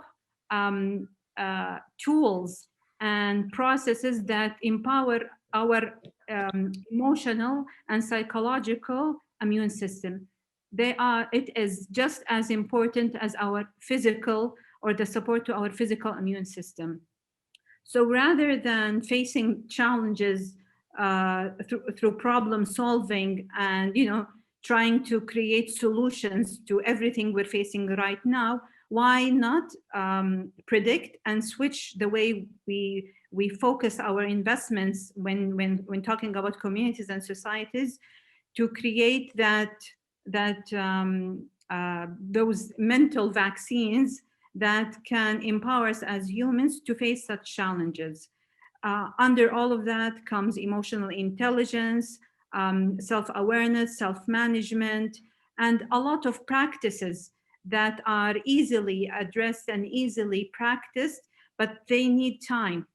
tools and processes that empower our emotional and psychological immune system. It is just as important as our physical or the support to our physical immune system. So rather than facing challenges through problem solving and trying to create solutions to everything we're facing right now, why not predict and switch the way we focus our investments when talking about communities and societies to create those mental vaccines that can empower us as humans to face such challenges. Under all of that comes emotional intelligence, self-awareness, self-management, and a lot of practices that are easily addressed and easily practiced, but they need time.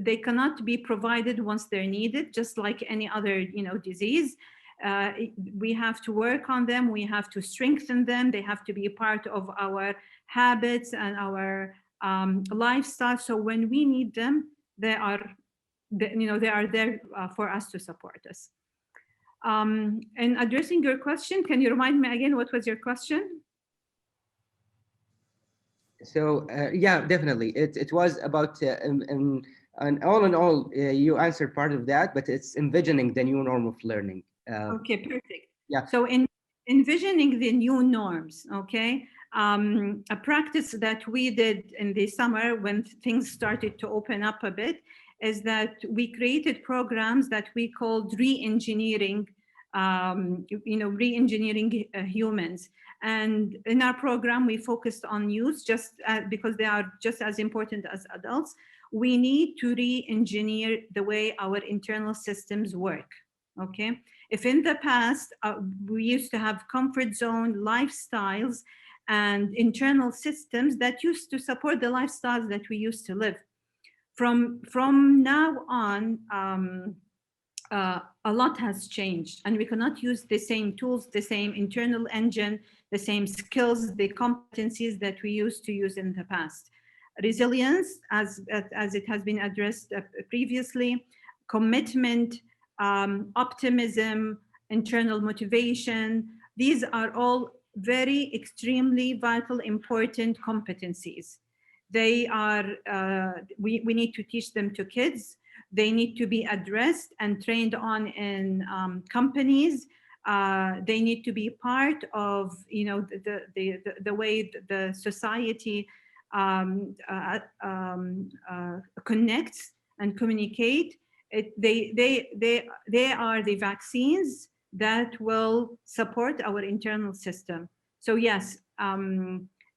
They cannot be provided once they're needed, just like any other disease. We have to work on them, we have to strengthen them, they have to be a part of our habits and our lifestyle. So when we need them, they are there for us to support us. And addressing your question, can you remind me again, what was your question? So yeah, definitely. It was about, and all in all, you answered part of that, but it's envisioning the new norm of learning. Okay, perfect. Yeah. So in envisioning the new norms, okay, a practice that we did in the summer when things started to open up a bit is that we created programs that we called re-engineering, re-engineering humans. And in our program, we focused on youth just because they are just as important as adults. We need to re-engineer the way our internal systems work, okay? If in the past, we used to have comfort zone lifestyles and internal systems that used to support the lifestyles that we used to live. From now on, a lot has changed, and we cannot use the same tools, the same internal engine, the same skills, the competencies that we used to use in the past. Resilience, as it has been addressed previously, commitment, optimism, internal motivation, these are all very extremely vital, important competencies. They are, we need to teach them to kids. They need to be addressed and trained on in companies. They need to be part of, the way the society connects and communicate. They are the vaccines that will support our internal system. So yes,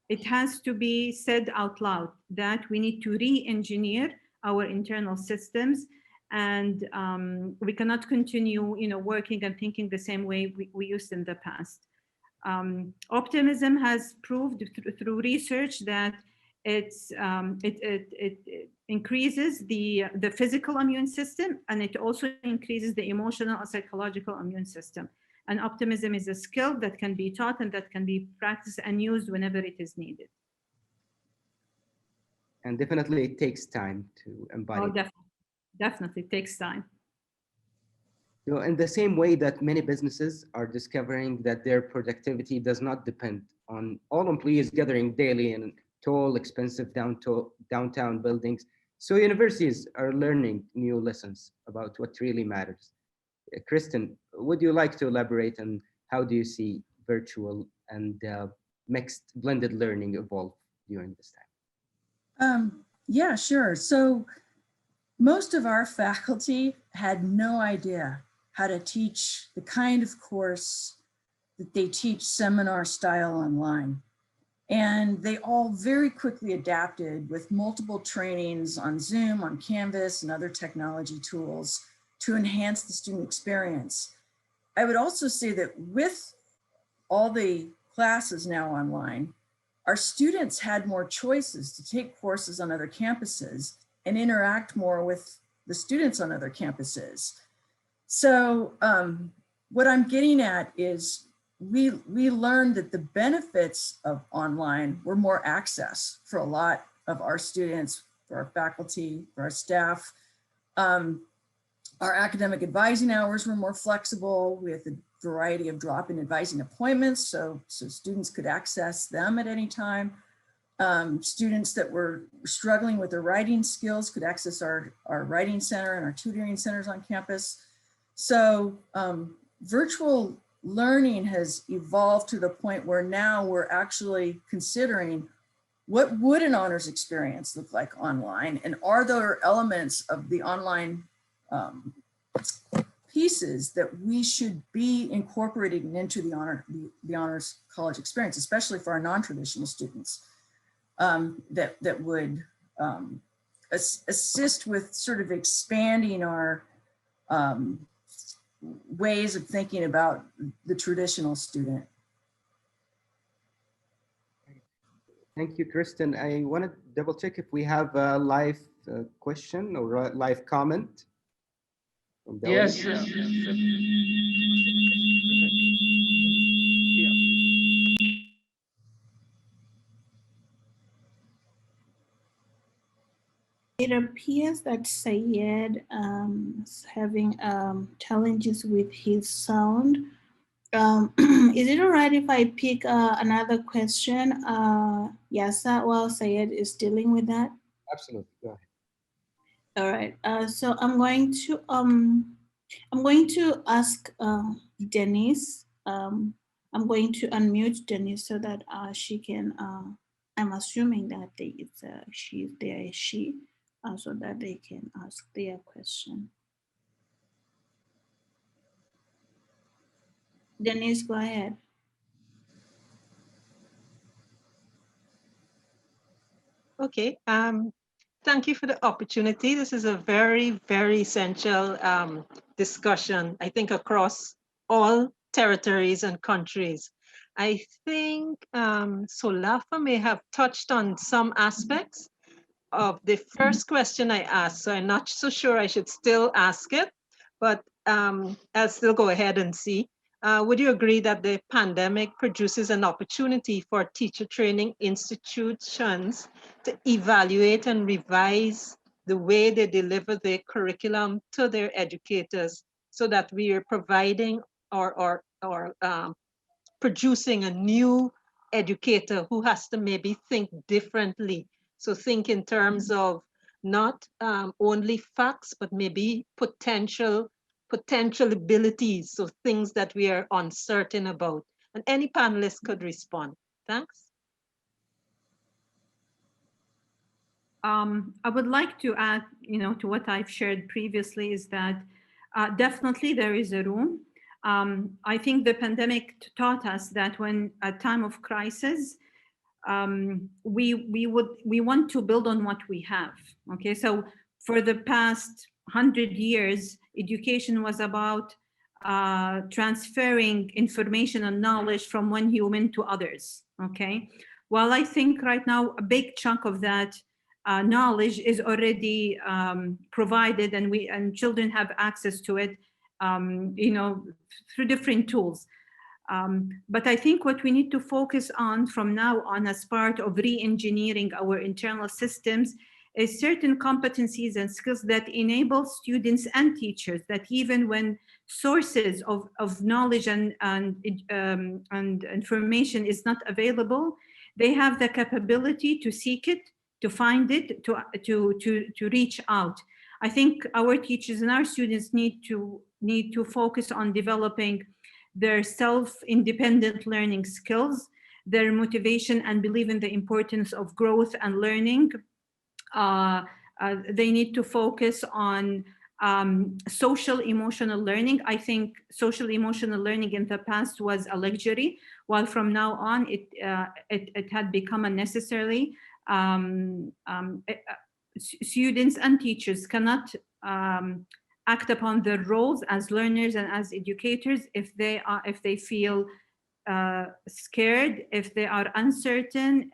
it has to be said out loud that we need to re-engineer our internal systems, and we cannot continue, working and thinking the same way we used in the past. Optimism has proved through research that it increases the physical immune system, and it also increases the emotional and psychological immune system. And optimism is a skill that can be taught and that can be practiced and used whenever it is needed. And definitely it takes time to embody. Oh, definitely, it takes time. In the same way that many businesses are discovering that their productivity does not depend on all employees gathering daily in tall, expensive downtown buildings, so universities are learning new lessons about what really matters. Kristen, would you like to elaborate on how do you see virtual and mixed blended learning evolve during this time? Yeah, sure. So most of our faculty had no idea how to teach the kind of course that they teach seminar style online. And they all very quickly adapted with multiple trainings on Zoom, on Canvas, and other technology tools to enhance the student experience. I would also say that with all the classes now online, our students had more choices to take courses on other campuses and interact more with the students on other campuses. So what I'm getting at is we learned that the benefits of online were more access for a lot of our students, for our faculty, for our staff. Our academic advising hours were more flexible with a variety of drop-in advising appointments, so students could access them at any time. Students that were struggling with their writing skills could access our writing center and our tutoring centers on campus. So virtual learning has evolved to the point where now we're actually considering what would an honors experience look like online, and are there elements of the online pieces that we should be incorporating into the honors college experience, especially for our non-traditional students, that would assist with sort of expanding our ways of thinking about the traditional student. Thank you, Kristen. I want to double check if we have a live question or a live comment. Yes. It appears that Sayed is having challenges with his sound. Is it all right if I pick another question, Yasa, while Sayed is dealing with that? Absolutely, go ahead. All right. So I'm going to ask Denise. I'm going to unmute Denise so that she can. I'm assuming that it's she's there. She. So that they can ask their question. Denise, go ahead. Okay, thank you for the opportunity. This is a very, very essential discussion, I think, across all territories and countries. I think Solafa may have touched on some aspects of the first question I asked, so I'm not so sure I should still ask it, but I'll still go ahead and see. Would you agree that the pandemic produces an opportunity for teacher training institutions to evaluate and revise the way they deliver their curriculum to their educators, so that we are providing or producing a new educator who has to maybe think differently? So think in terms of not only facts, but maybe potential abilities, so things that we are uncertain about. And any panelist could respond. Thanks. I would like to add, to what I've shared previously, is that definitely there is a room. I think the pandemic taught us that when at time of crisis, we want to build on what we have. Okay, so for the past 100 years, education was about transferring information and knowledge from one human to others. Okay, well, I think right now a big chunk of that knowledge is already provided, and children have access to it, through different tools. But I think what we need to focus on from now on, as part of re-engineering our internal systems, certain competencies and skills that enable students and teachers that even when sources of knowledge and information is not available, they have the capability to seek it, to find it, to reach out. I think our teachers and our students need to focus on developing their self-independent learning skills, their motivation and believe in the importance of growth and learning. They need to focus on social emotional learning. I think social emotional learning in the past was a luxury, while from now on it had become a necessary. Students and teachers cannot act upon their roles as learners and as educators if they feel scared, if they are uncertain,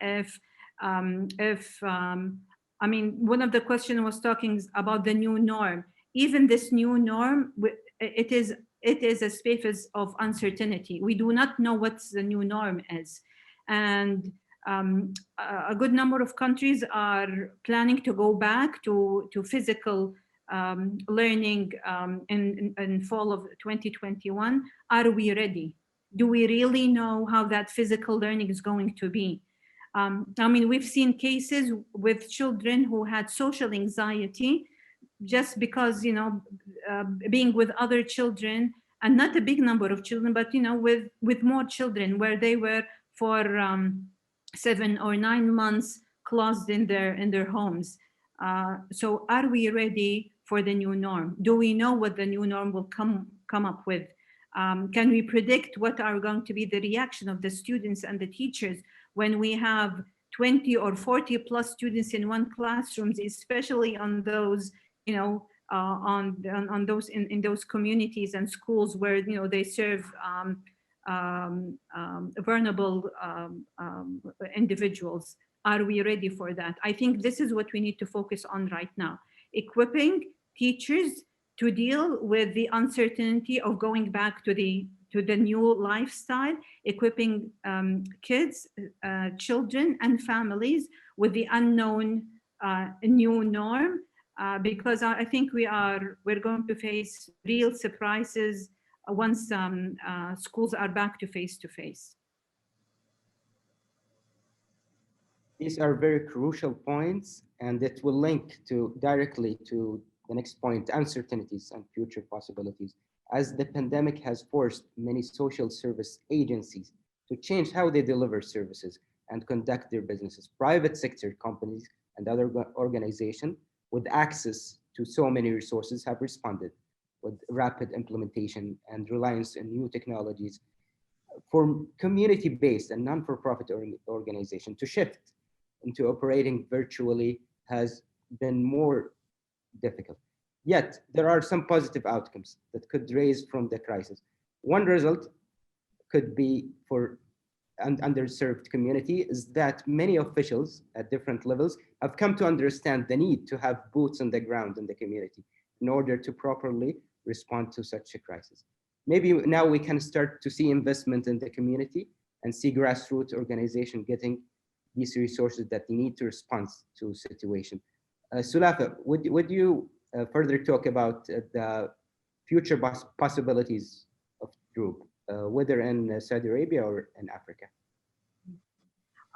I mean, one of the questions was talking about the new norm. Even this new norm, it is a space of uncertainty. We do not know what the new norm is. And a good number of countries are planning to go back to physical learning in fall of 2021. Are we ready? Do we really know how that physical learning is going to be? I mean, we've seen cases with children who had social anxiety just because, you know, being with other children, and not a big number of children, but, you know, with more children, where they were for 7 or 9 months closed in their homes. So are we ready for the new norm? Do we know what the new norm will come up with? Can we predict what are going to be the reaction of the students and the teachers when we have 20 or 40 plus students in one classroom, especially on those, you know, on those in those communities and schools where, you know, they serve vulnerable individuals? Are we ready for that? I think this is what we need to focus on right now, equipping teachers to deal with the uncertainty of going back to the new lifestyle, equipping kids, children and families with the unknown new norm, because I think we're going to face real surprises once schools are back to face-to-face. These are very crucial points, and it will link directly to the next point, uncertainties and future possibilities. As the pandemic has forced many social service agencies to change how they deliver services and conduct their businesses, private sector companies and other organizations with access to so many resources have responded with rapid implementation and reliance on new technologies. For community-based and non-for-profit organization to shift into operating virtually has been more difficult. Yet, there are some positive outcomes that could raise from the crisis. One result could be for an underserved community is that many officials at different levels have come to understand the need to have boots on the ground in the community in order to properly respond to such a crisis. Maybe now we can start to see investment in the community and see grassroots organization getting these resources that they need to respond to situation. Sulafa, would you further talk about the future possibilities of group, whether in Saudi Arabia or in Africa?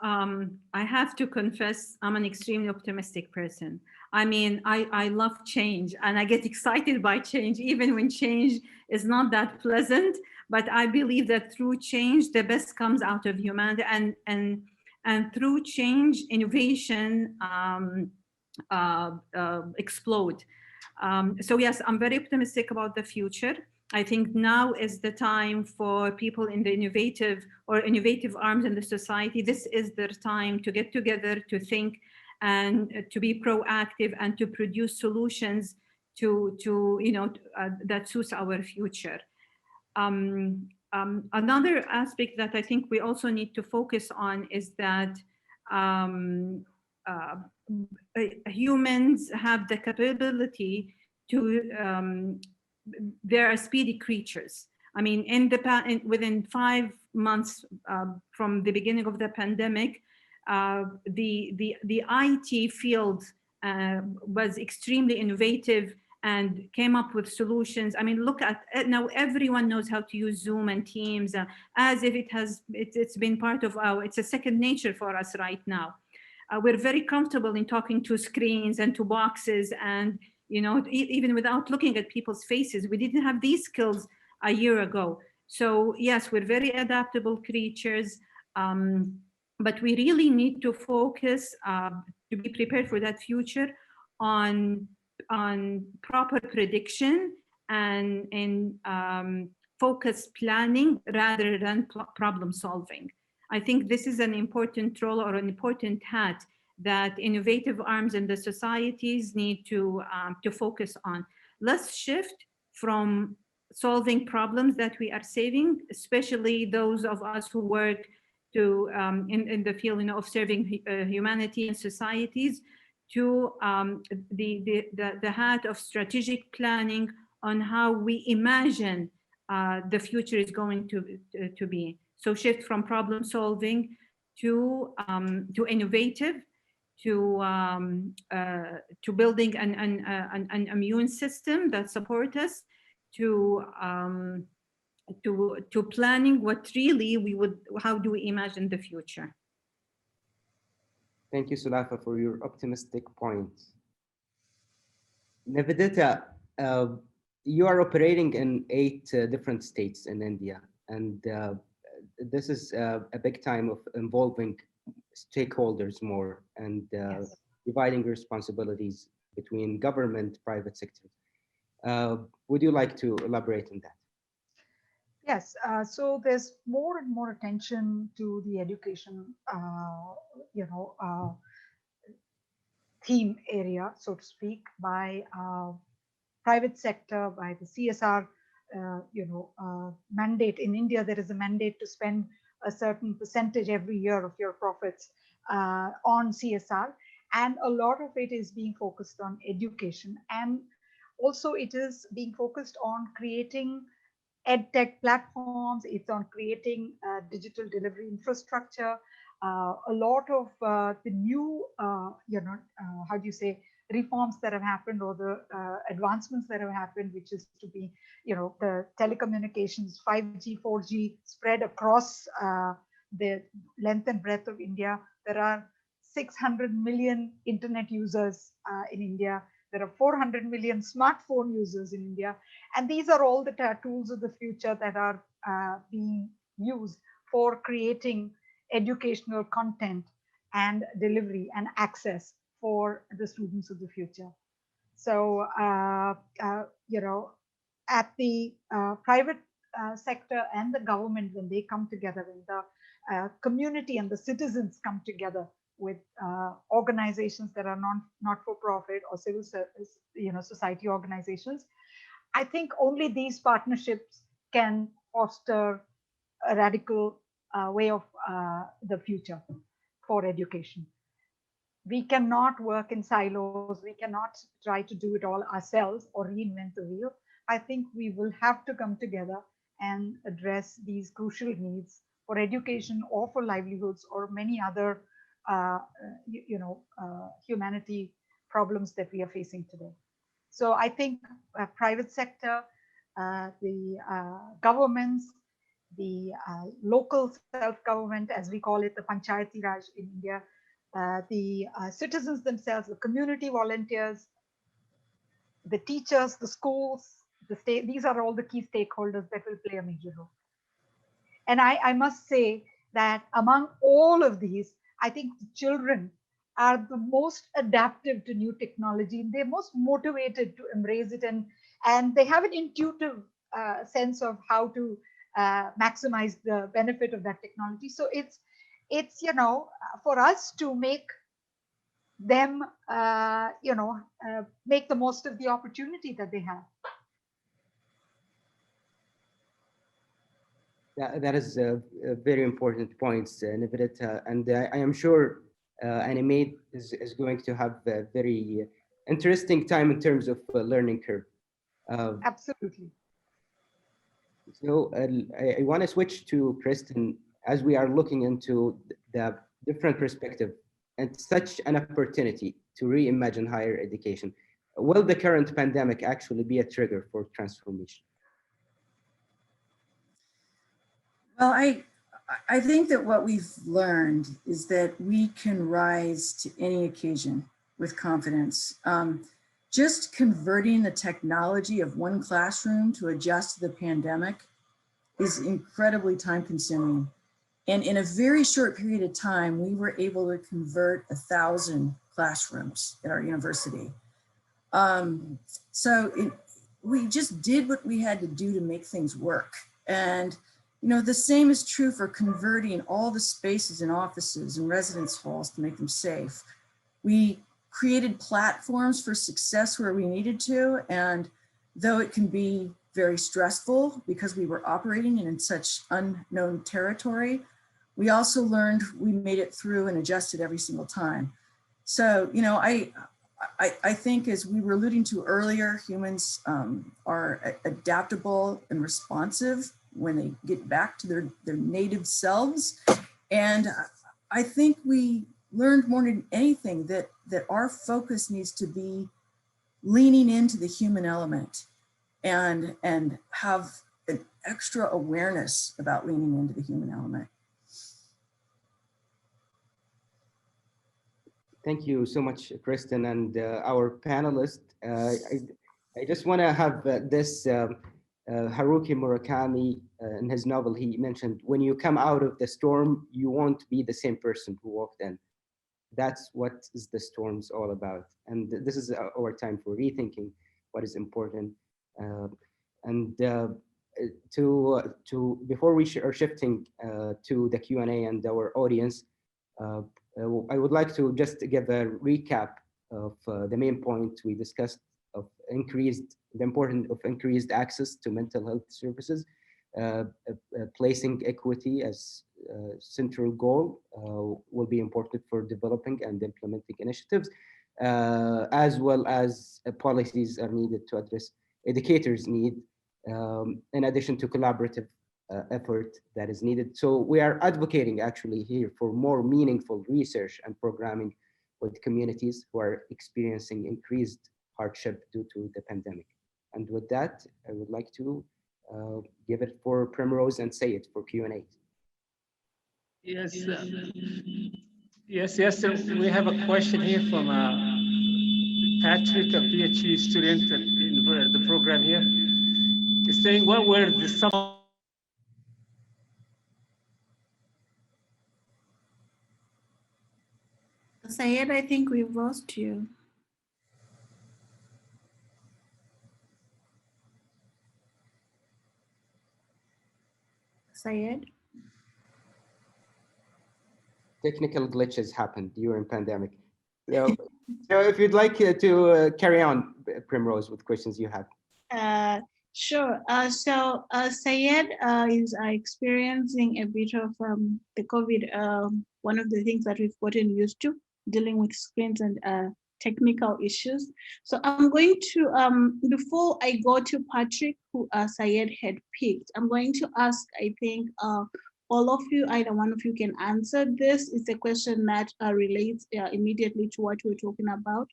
I have to confess, I'm an extremely optimistic person. I mean, I love change and I get excited by change, even when change is not that pleasant. But I believe that through change, the best comes out of humanity, and through change, innovation explode. So yes, I'm very optimistic about the future. I think now is the time for people in the innovative arms in the society. This is their time to get together, to think, and to be proactive, and to produce solutions to that suits our future. Another aspect that I think we also need to focus on is that humans have the capability to they are speedy creatures. I mean, within 5 months from the beginning of the pandemic, the IT field was extremely innovative and came up with solutions. I mean, look at now everyone knows how to use Zoom and Teams as if it's been part of it's a second nature for us right now. We're very comfortable in talking to screens and to boxes, and even without looking at people's faces. We didn't have these skills a year ago. So yes, we're very adaptable creatures, but we really need to focus to be prepared for that future on proper prediction and focused planning rather than problem solving. I think this is an important role or an important hat that innovative arms in the societies need to focus on. Let's shift from solving problems that we are saving, especially those of us who work in the field of serving humanity and societies, to the hat of strategic planning on how we imagine the future is going to be. So shift from problem solving to innovative, to building an immune system that supports us, to planning what really how do we imagine the future. Thank you, Sulafa, for your optimistic points. Nivedita, you are operating in 8 different states in India, and this is a big time of involving stakeholders more and Yes. dividing responsibilities between government, private sector. Would you like to elaborate on that? Yes, so there's more and more attention to the education, theme area, so to speak, by private sector, by the CSR, mandate. In India, there is a mandate to spend a certain percentage every year of your profits on CSR, and a lot of it is being focused on education, and also it is being focused on creating EdTech platforms. It's on creating digital delivery infrastructure. A lot of the new, how do you say, reforms that have happened, or the advancements that have happened, which is to be, the telecommunications, 5G, 4G spread across the length and breadth of India. There are 600 million internet users in India. There are 400 million smartphone users in India. And these are all the tools of the future that are being used for creating educational content and delivery and access for the students of the future. So, at the private sector and the government, when they come together, when the community and the citizens come together with organizations that are not-for-profit or civil service, society organizations, I think only these partnerships can foster a radical way of the future for education. We cannot work in silos. We cannot try to do it all ourselves or reinvent the wheel. I think we will have to come together and address these crucial needs for education or for livelihoods or many other humanity problems that we are facing today. So I think private sector, the governments, the local self-government, as we call it, the Panchayati Raj in India, the citizens themselves, the community volunteers, the teachers, the schools, the state, these are all the key stakeholders that will play a major role. And I must say that among all of these, I think the children are the most adaptive to new technology. They're most motivated to embrace it, and they have an intuitive sense of how to maximize the benefit of that technology. So it's for us to make them make the most of the opportunity that they have. That is a very important points, Nivedita, and I am sure Animate is going to have a very interesting time in terms of learning curve. Absolutely. So I want to switch to Kristen as we are looking into the different perspective and such an opportunity to reimagine higher education. Will the current pandemic actually be a trigger for transformation? Well, I think that what we've learned is that we can rise to any occasion with confidence. Just converting the technology of one classroom to adjust to the pandemic is incredibly time consuming. And in a very short period of time, we were able to convert 1,000 classrooms at our university. We just did what we had to do to make things work. And the same is true for converting all the spaces in offices and residence halls to make them safe. We created platforms for success where we needed to, and though it can be very stressful because we were operating in such unknown territory, we also learned we made it through and adjusted every single time. So, I think, as we were alluding to earlier, humans are adaptable and responsive when they get back to their native selves. And I think we learned more than anything that our focus needs to be leaning into the human element and have an extra awareness about leaning into the human element. Thank you so much, Kristen, and our panelists. I just want to have this Haruki Murakami in his novel, he mentioned, when you come out of the storm, you won't be the same person who walked in. That's what is the storm's all about. And this is our time for rethinking what is important. Before we are shifting to the Q&A and our audience, I would like to just give a recap of the main point we discussed of the importance of increased access to mental health services, placing equity as central goal will be important for developing and implementing initiatives, as well as policies are needed to address educators' need, in addition to collaborative effort that is needed. So we are advocating actually here for more meaningful research and programming with communities who are experiencing increased hardship due to the pandemic. And with that, I would like to give it for Primrose and say it for Q&A. Yes, yes. We have a question here from Patrick, a PhD student in the program here. He's saying, what were some Syed, I think we've lost you. Syed? Technical glitches happened during pandemic. So if you'd like to carry on, Primrose, with questions you have. Sure. So Syed is experiencing a bit of the COVID. One of the things that we've gotten used to, dealing with screens and technical issues. So I'm going to, before I go to Patrick, who Syed had picked, I'm going to ask, I think, all of you, either one of you can answer this. It's a question that relates immediately to what we're talking about.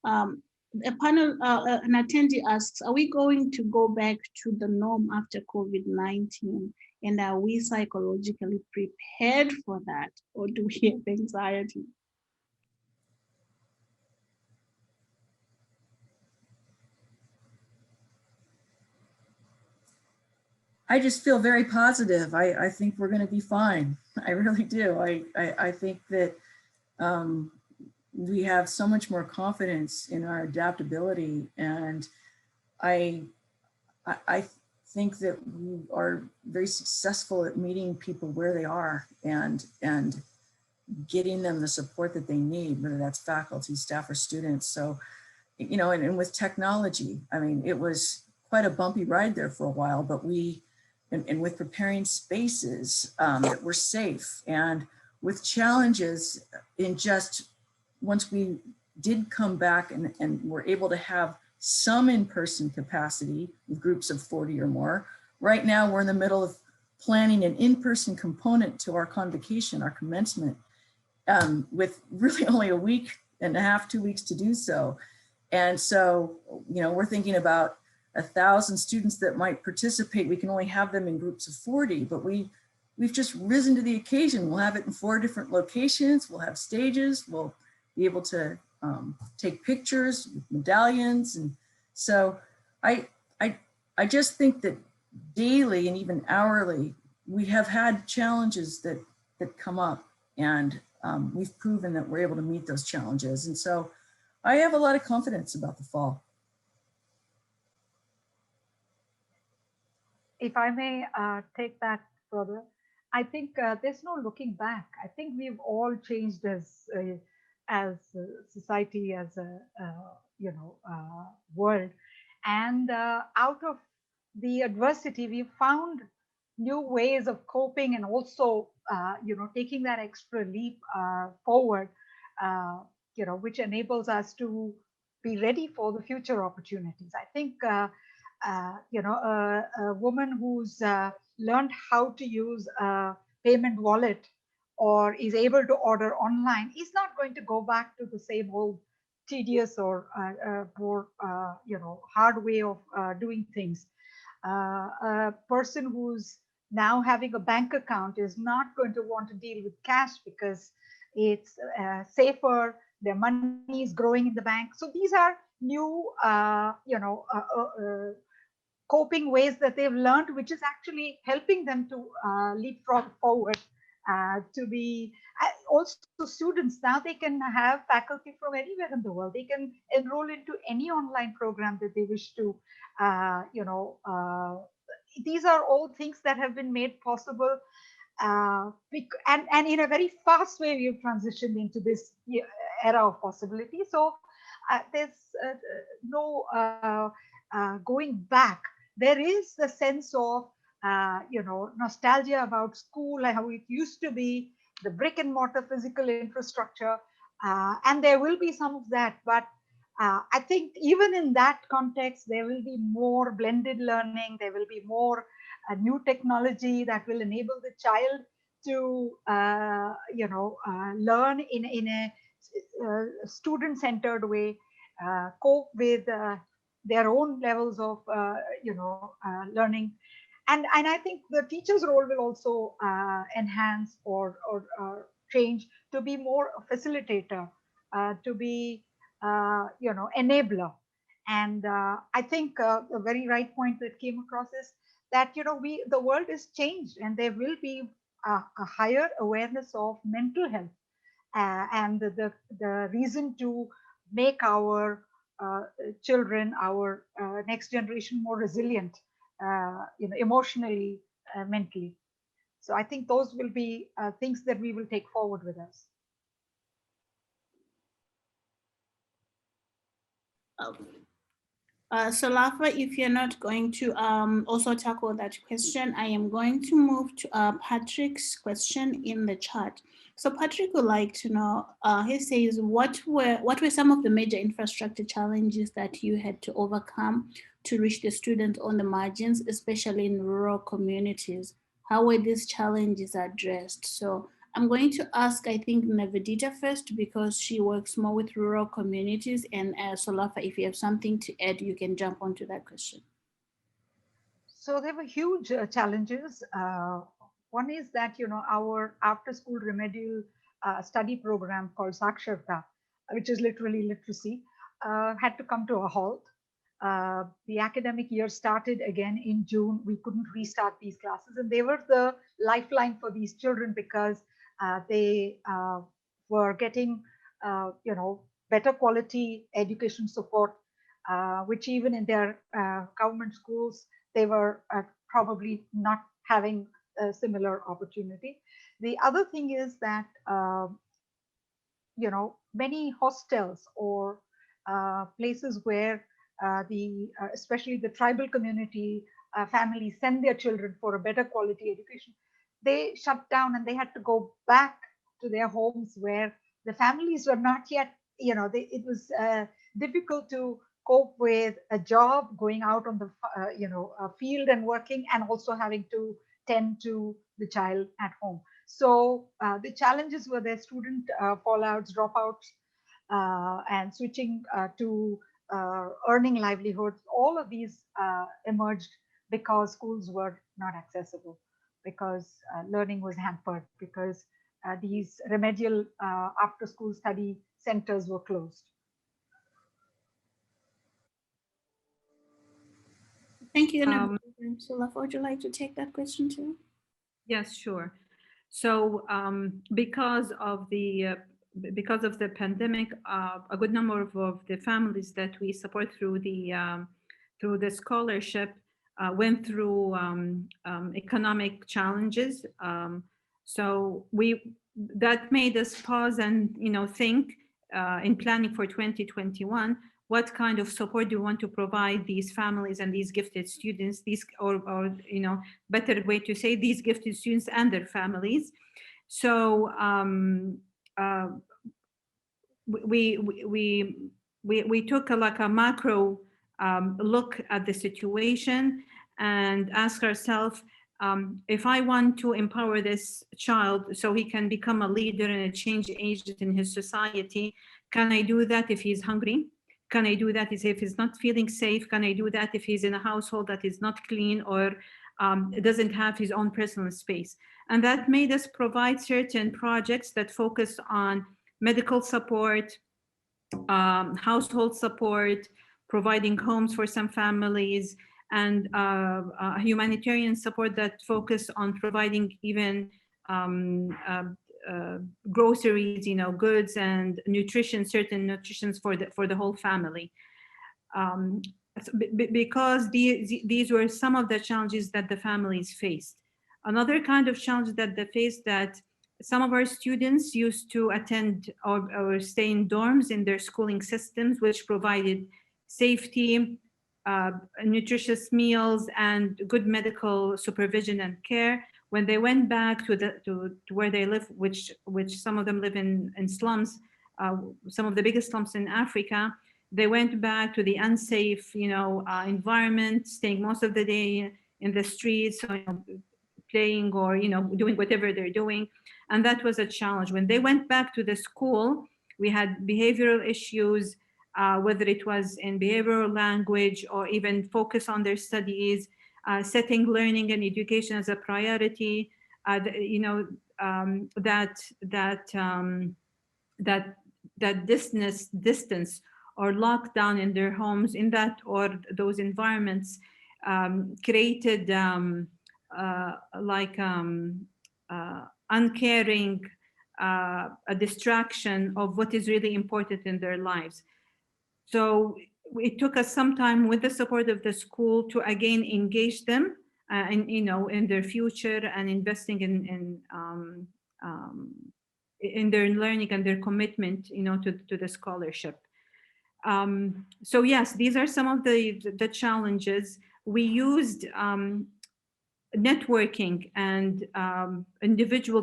A panel, an attendee asks, are we going to go back to the norm after COVID-19? And are we psychologically prepared for that? Or do we have anxiety? I just feel very positive. I think we're going to be fine. I really do. I think that we have so much more confidence in our adaptability, and I think that we are very successful at meeting people where they are and getting them the support that they need, whether that's faculty, staff, or students. So, and with technology, I mean, it was quite a bumpy ride there for a while, but and with preparing spaces that were safe, and with challenges in just once we did come back and were able to have some in-person capacity with groups of 40 or more. Right now, we're in the middle of planning an in-person component to our convocation, our commencement. with really only a week and a half, 2 weeks to do so. And so, we're thinking about 1,000 students that might participate. We can only have them in groups of 40, but we've just risen to the occasion. We'll have it in 4 different locations. We'll have stages. We'll be able to take pictures with medallions. And so I just think that daily and even hourly, we have had challenges that come up, and we've proven that we're able to meet those challenges. And so I have a lot of confidence about the fall. If I may take that further, I think there's no looking back. I think we've all changed as a society, as a world, and out of the adversity, we found new ways of coping, and also taking that extra leap forward, which enables us to be ready for the future opportunities. I think a woman who's learned how to use a payment wallet or is able to order online is not going to go back to the same old tedious or more hard way of doing things. A person who's now having a bank account is not going to want to deal with cash because it's safer, their money is growing in the bank. So these are new coping ways that they've learned, which is actually helping them to leapfrog forward, to be also students. Now they can have faculty from anywhere in the world. They can enroll into any online program that they wish to. These are all things that have been made possible, and in a very fast way we've transitioned into this era of possibility. So there's no going back. There is the sense of nostalgia about school and how it used to be, the brick and mortar physical infrastructure, and there will be some of that. But I think even in that context, there will be more blended learning. There will be more new technology that will enable the child to learn in a student-centered way, cope with their own levels of learning, and I think the teacher's role will also enhance or change to be more a facilitator, to be enabler. And I think a very right point that came across is that the world is changed, and there will be a higher awareness of mental health, and the reason to make our children, our next generation, more resilient, emotionally, mentally. So I think those will be things that we will take forward with us. So Lafa, if you're not going to also tackle that question, I am going to move to Patrick's question in the chat. So Patrick would like to know, he says, what were some of the major infrastructure challenges that you had to overcome to reach the students on the margins, especially in rural communities? How were these challenges addressed? So I'm going to ask, I think, Navedita first, because she works more with rural communities. And Solafa, if you have something to add, you can jump onto that question. So there were huge challenges. One is that, our after-school remedial study program called Saksharta, which is literally literacy, had to come to a halt. The academic year started again in June. We couldn't restart these classes, and they were the lifeline for these children because they were getting, better quality education support, which even in their government schools, they were probably not having a similar opportunity. The other thing is that, many hostels or places where especially the tribal community families send their children for a better quality education, they shut down and they had to go back to their homes where the families were not yet, it was difficult to cope with a job, going out on the field and working, and also having to tend to the child at home. So the challenges were their student fallouts, dropouts, and switching to earning livelihoods. All of these emerged because schools were not accessible, because learning was hampered, because these remedial after-school study centers were closed. Thank you, Sulaf. Would you like to take that question too? Yes, sure. So because of the pandemic, a good number of the families that we support through the scholarship went through economic challenges. So that made us pause and think in planning for 2021. What kind of support do you want to provide these families and these gifted students? These or better way to say, these gifted students and their families. So we took a macro look at the situation and ask ourselves, if I want to empower this child so he can become a leader and a change agent in his society, can I do that if he's hungry? Can I do that if he's not feeling safe? Can I do that if he's in a household that is not clean or doesn't have his own personal space? And that made us provide certain projects that focus on medical support, household support, providing homes for some families, and humanitarian support that focus on providing even groceries, goods and nutrition, certain nutritions for the whole family. Because these were some of the challenges that the families faced. Another kind of challenge that they faced, that some of our students used to attend or stay in dorms in their schooling systems, which provided safety, nutritious meals, and good medical supervision and care. When they went back to where they live, which some of them live in slums, some of the biggest slums in Africa, they went back to the unsafe, environment, staying most of the day in the streets, playing or doing whatever they're doing, and that was a challenge. When they went back to the school, we had behavioral issues, whether it was in behavioral language or even focus on their studies, setting learning and education as a priority. That distance or lockdown in their homes, in that or those environments, created uncaring, a distraction of what is really important in their lives. So it took us some time, with the support of the school, to again engage them in their future and investing in their learning and their commitment to the scholarship. So yes, these are some of the challenges. We used networking and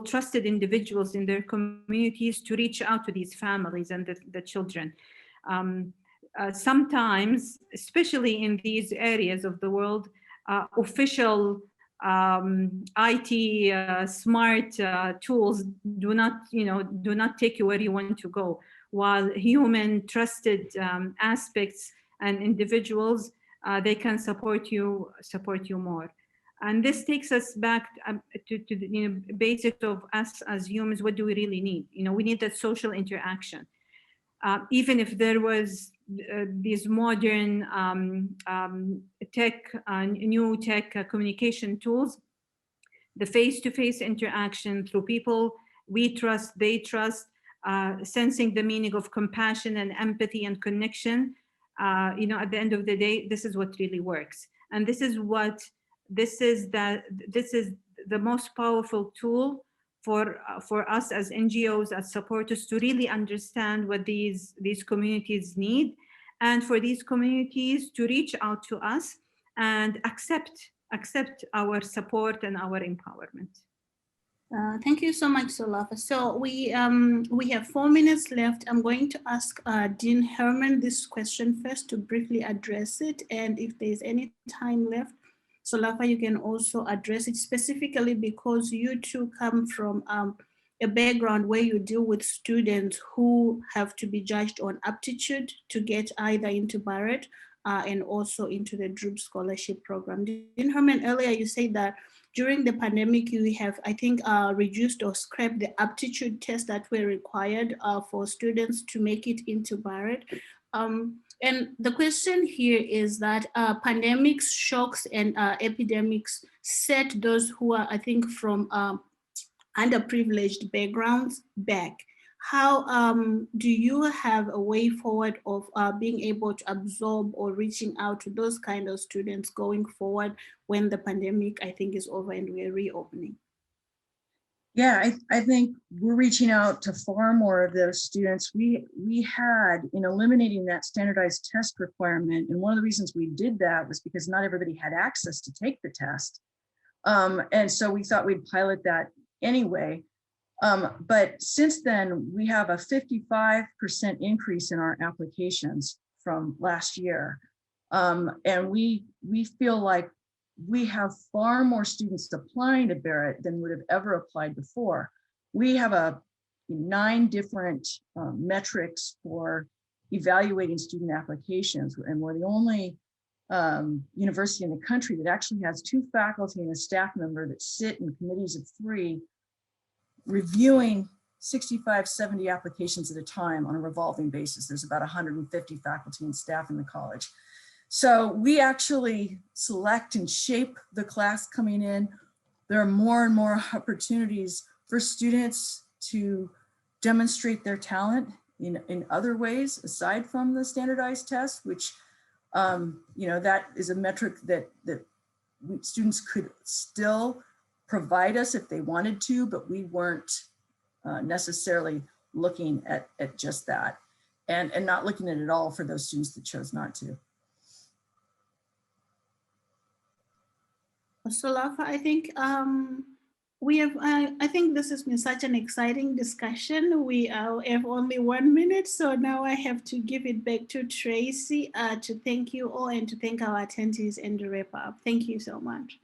trusted individuals in their communities to reach out to these families and the children. Sometimes, especially in these areas of the world, official IT smart tools do not take you where you want to go, while human trusted aspects and individuals, they can support you more. And this takes us back to the basics of us as humans. What do we really need? We need that social interaction. Even if there was these modern new tech communication tools, the face-to-face interaction through people we trust, they trust, sensing the meaning of compassion and empathy and connection, at the end of the day, this is what really works. And this is the most powerful tool for us as NGOs, as supporters, to really understand what these communities need, and for these communities to reach out to us and accept our support and our empowerment. Thank you so much, Sulaf. So we have 4 minutes left. I'm going to ask Dean Hermann this question first to briefly address it, and if there's any time left, Solafa, you can also address it specifically because you two come from a background where you deal with students who have to be judged on aptitude to get either into Barrett and also into the Droop Scholarship Program. Dean Hermann, earlier you said that during the pandemic, you have, I think, reduced or scrapped the aptitude tests that were required for students to make it into Barrett. And the question here is that pandemics, shocks, and epidemics set those who are, I think, from underprivileged backgrounds back. How do you have a way forward of being able to absorb or reaching out to those kind of students going forward when the pandemic, I think, is over and we're reopening? Yeah, I think we're reaching out to far more of those students. We had, in eliminating that standardized test requirement, and one of the reasons we did that was because not everybody had access to take the test. And so we thought we'd pilot that anyway. But since then, we have a 55% increase in our applications from last year. And we feel like we have far more students applying to Barrett than would have ever applied before. We have 9 different metrics for evaluating student applications, and we're the only university in the country that actually has 2 faculty and a staff member that sit in committees of 3 reviewing 65, 70 applications at a time on a revolving basis. There's about 150 faculty and staff in the college. So we actually select and shape the class coming in. There are more and more opportunities for students to demonstrate their talent in other ways aside from the standardized test, which that is a metric that students could still provide us if they wanted to, but we weren't necessarily looking at just that, and not looking at it all for those students that chose not to. Solafa, I think we have, I think this has been such an exciting discussion. We have only 1 minute, so now I have to give it back to Tracy to thank you all and to thank our attendees and to wrap up. Thank you so much.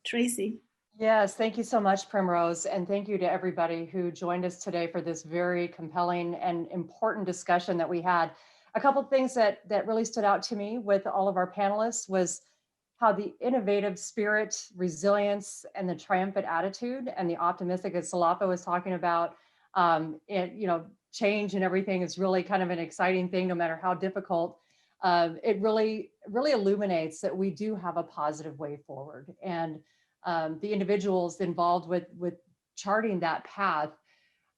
Tracy. Yes, thank you so much, Primrose, and thank you to everybody who joined us today for this very compelling and important discussion that we had. A couple of things that really stood out to me with all of our panelists was how the innovative spirit, resilience, and the triumphant attitude and the optimistic, as Solafa was talking about, change and everything is really kind of an exciting thing, no matter how difficult. It really illuminates that we do have a positive way forward. And the individuals involved with charting that path,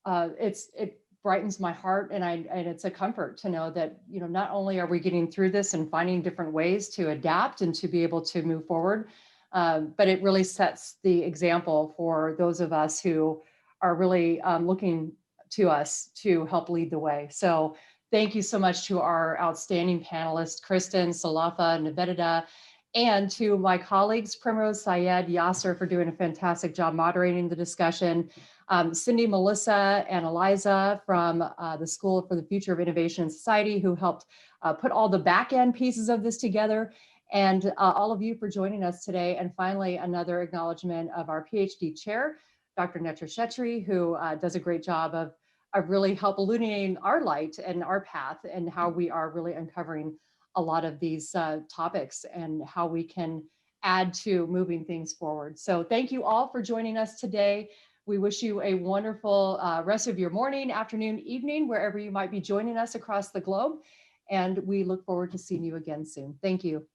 it brightens my heart, and it's a comfort to know that not only are we getting through this and finding different ways to adapt and to be able to move forward, but it really sets the example for those of us who are really looking to us to help lead the way. So thank you so much to our outstanding panelists, Kristen, Solafa, Nivedita, and to my colleagues, Primrose, Syed, Yasser, for doing a fantastic job moderating the discussion. Cindy, Melissa, and Eliza from the School for the Future of Innovation and Society, who helped put all the back end pieces of this together, and all of you for joining us today. And finally, another acknowledgement of our PhD chair, Dr. Netra Shetri, who does a great job of really help illuminating our light and our path and how we are really uncovering a lot of these topics and how we can add to moving things forward. So thank you all for joining us today. We wish you a wonderful rest of your morning, afternoon, evening, wherever you might be joining us across the globe. And we look forward to seeing you again soon. Thank you.